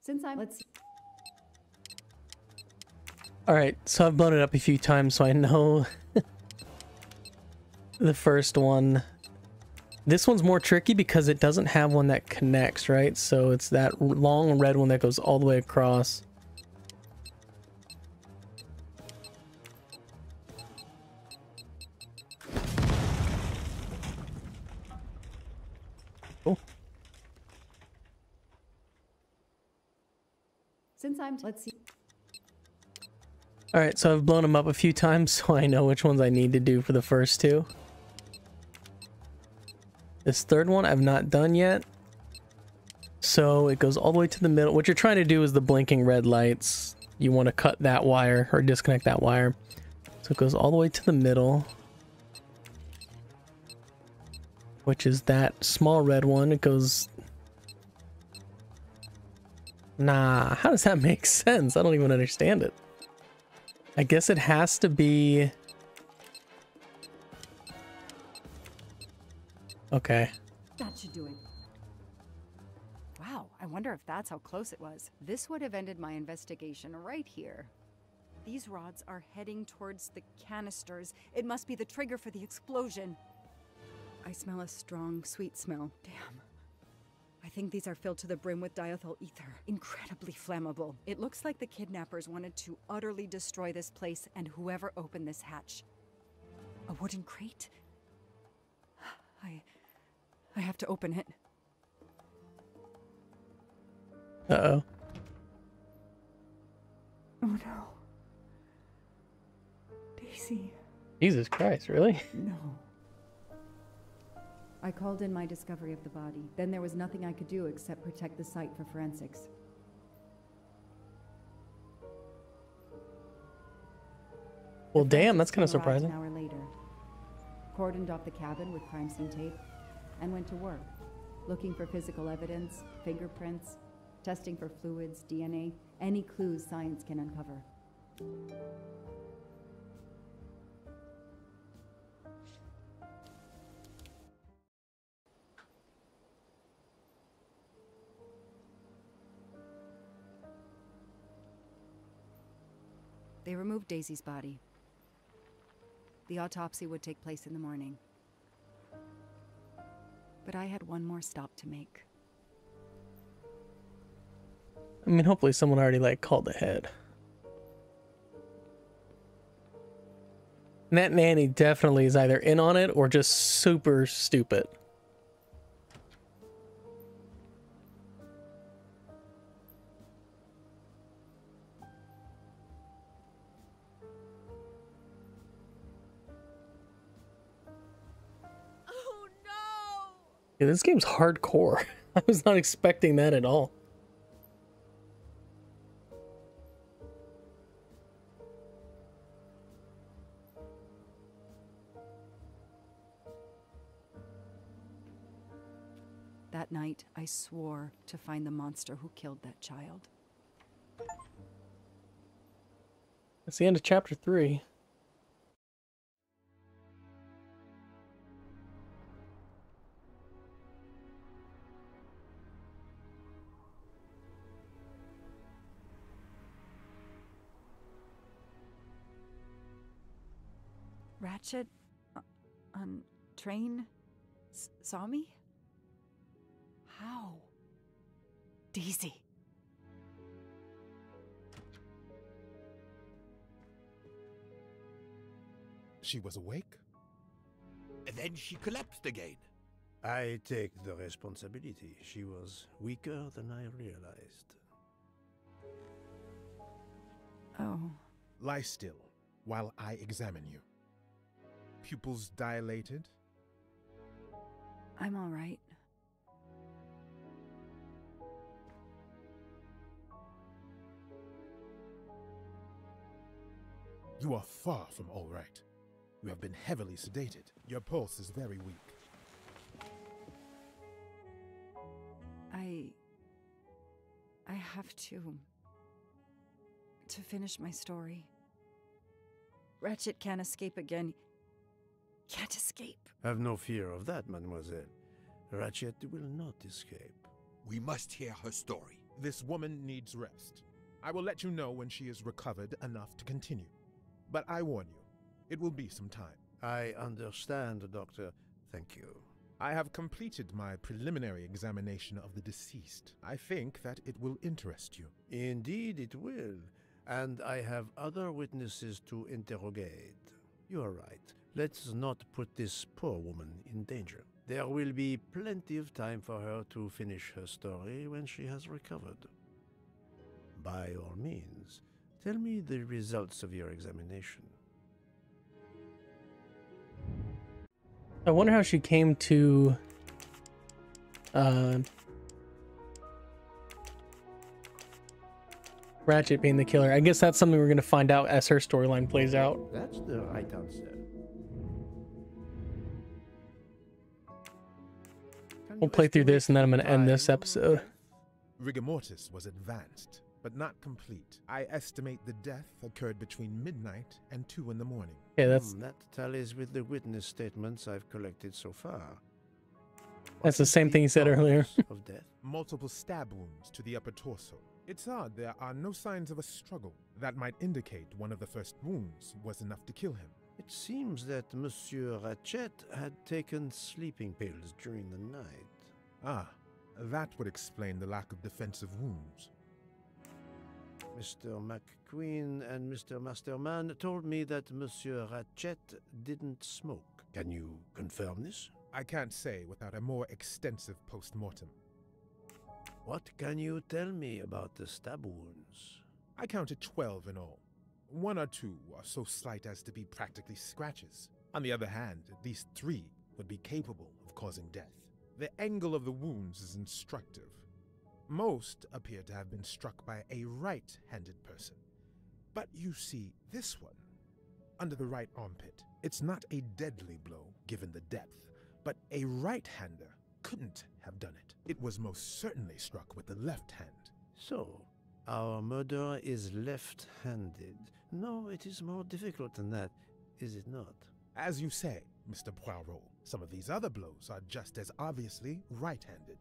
Since I'm... let's... Alright, so I've blown it up a few times, so I know the first one. This one's more tricky because it doesn't have one that connects, right? So it's that long red one that goes all the way across. Cool. Since I'm... let's see... Alright, so I've blown them up a few times, so I know which ones I need to do for the first two. This third one I've not done yet. So it goes all the way to the middle. What you're trying to do is the blinking red lights. You want to cut that wire or disconnect that wire. So it goes all the way to the middle, which is that small red one. It goes... nah, how does that make sense? I don't even understand it. I guess it has to be... okay. That should do it. Wow, I wonder if that's how close it was. This would have ended my investigation right here. These rods are heading towards the canisters. It must be the trigger for the explosion. I smell a strong, sweet smell. Damn. I think these are filled to the brim with diethyl ether. Incredibly flammable. It looks like the kidnappers wanted to utterly destroy this place and whoever opened this hatch. A wooden crate? I have to open it. Uh-oh. Oh no. Daisy. Jesus Christ, really? No. I called in my discovery of the body. Then there was nothing I could do except protect the site for forensics. Well, damn, that's kind of arrived surprising. An hour later, cordoned off the cabin with crime scene tape, and went to work, looking for physical evidence, fingerprints, testing for fluids, DNA, any clues science can uncover. They removed Daisy's body. The autopsy would take place in the morning. But I had one more stop to make. I mean, hopefully someone already, like, called ahead. And that nanny definitely is either in on it or just super stupid. Oh no! Yeah, this game's hardcore. I was not expecting that at all. That night, I swore to find the monster who killed that child. That's the end of chapter 3. Ratchet on train saw me? How? Daisy. She was awake? And then she collapsed again. I take the responsibility. She was weaker than I realized. Oh. Lie still while I examine you. Pupils dilated? I'm all right. You are far from all right. You have been heavily sedated. Your pulse is very weak. I have to finish my story. Ratchet can't escape again. Can't escape. Have no fear of that, mademoiselle. Ratchet will not escape. We must hear her story. This woman needs rest. I will let you know when she is recovered enough to continue. But I warn you, it will be some time. I understand, Doctor. Thank you. I have completed my preliminary examination of the deceased. I think that it will interest you. Indeed it will. And I have other witnesses to interrogate. You are right. Let's not put this poor woman in danger. There will be plenty of time for her to finish her story when she has recovered. By all means, tell me the results of your examination. I wonder how she came to Ratchet being the killer. I guess that's something we're going to find out as her storyline plays out. That's the right answer. We'll play through this and then I'm going to end this episode. Rigor mortis was advanced, but not complete. I estimate the death occurred between midnight and 2 in the morning. Yeah, that's that tallies with the witness statements I've collected so far. That's the same thing you said earlier. Of death? Multiple stab wounds to the upper torso. It's odd there are no signs of a struggle. That might indicate one of the first wounds was enough to kill him. It seems that Monsieur Ratchet had taken sleeping pills during the night. Ah, that would explain the lack of defensive wounds. Mr. McQueen and Mr. Masterman told me that Monsieur Ratchet didn't smoke. Can you confirm this? I can't say without a more extensive post-mortem. What can you tell me about the stab wounds? I counted 12 in all. 1 or 2 are so slight as to be practically scratches. On the other hand, at least 3 would be capable of causing death. The angle of the wounds is instructive. Most appear to have been struck by a right-handed person. But you see this one, under the right armpit. It's not a deadly blow, given the depth, but a right-hander couldn't have done it. It was most certainly struck with the left hand. So, our murderer is left-handed. No, it is more difficult than that, is it not? As you say, Mr. Poirot, some of these other blows are just as obviously right-handed.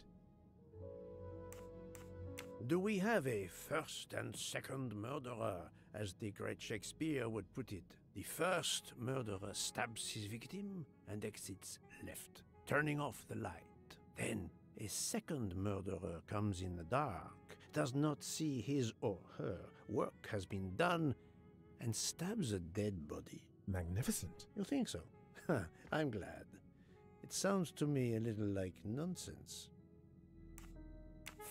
Do we have a first and second murderer, as the great Shakespeare would put it? The first murderer stabs his victim and exits left, turning off the light. Then a second murderer comes in the dark, does not see his or her work has been done and stabs a dead body. Magnificent. You think so? I'm glad. It sounds to me a little like nonsense.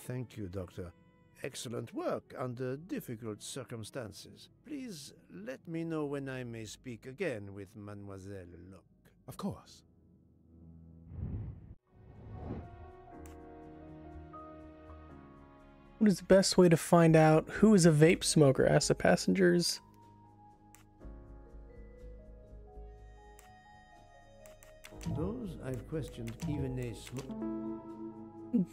Thank you, Doctor. Excellent work under difficult circumstances. Please let me know when I may speak again with Mademoiselle Locke. Of course. What is the best way to find out who is a vape smoker? Ask the passengers. Those I've questioned even a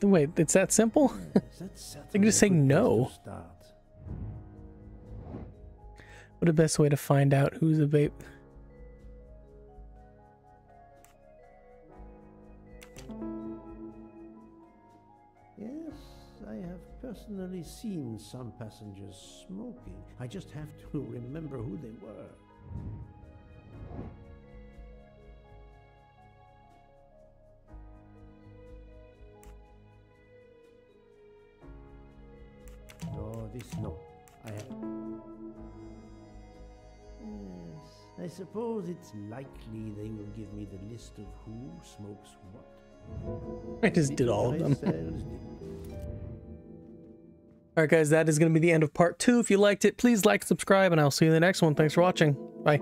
Wait, it's that simple? I can just say no. What the best way to find out who's a vape? Yes, I have personally seen some passengers smoking. I just have to remember who they were. Oh, this no. I have. Yes, I suppose it's likely they will give me the list of who smokes what. I just did all of them. Alright guys, that is going to be the end of part 2. If you liked it, please like, subscribe, and I'll see you in the next one. Thanks for watching. Bye.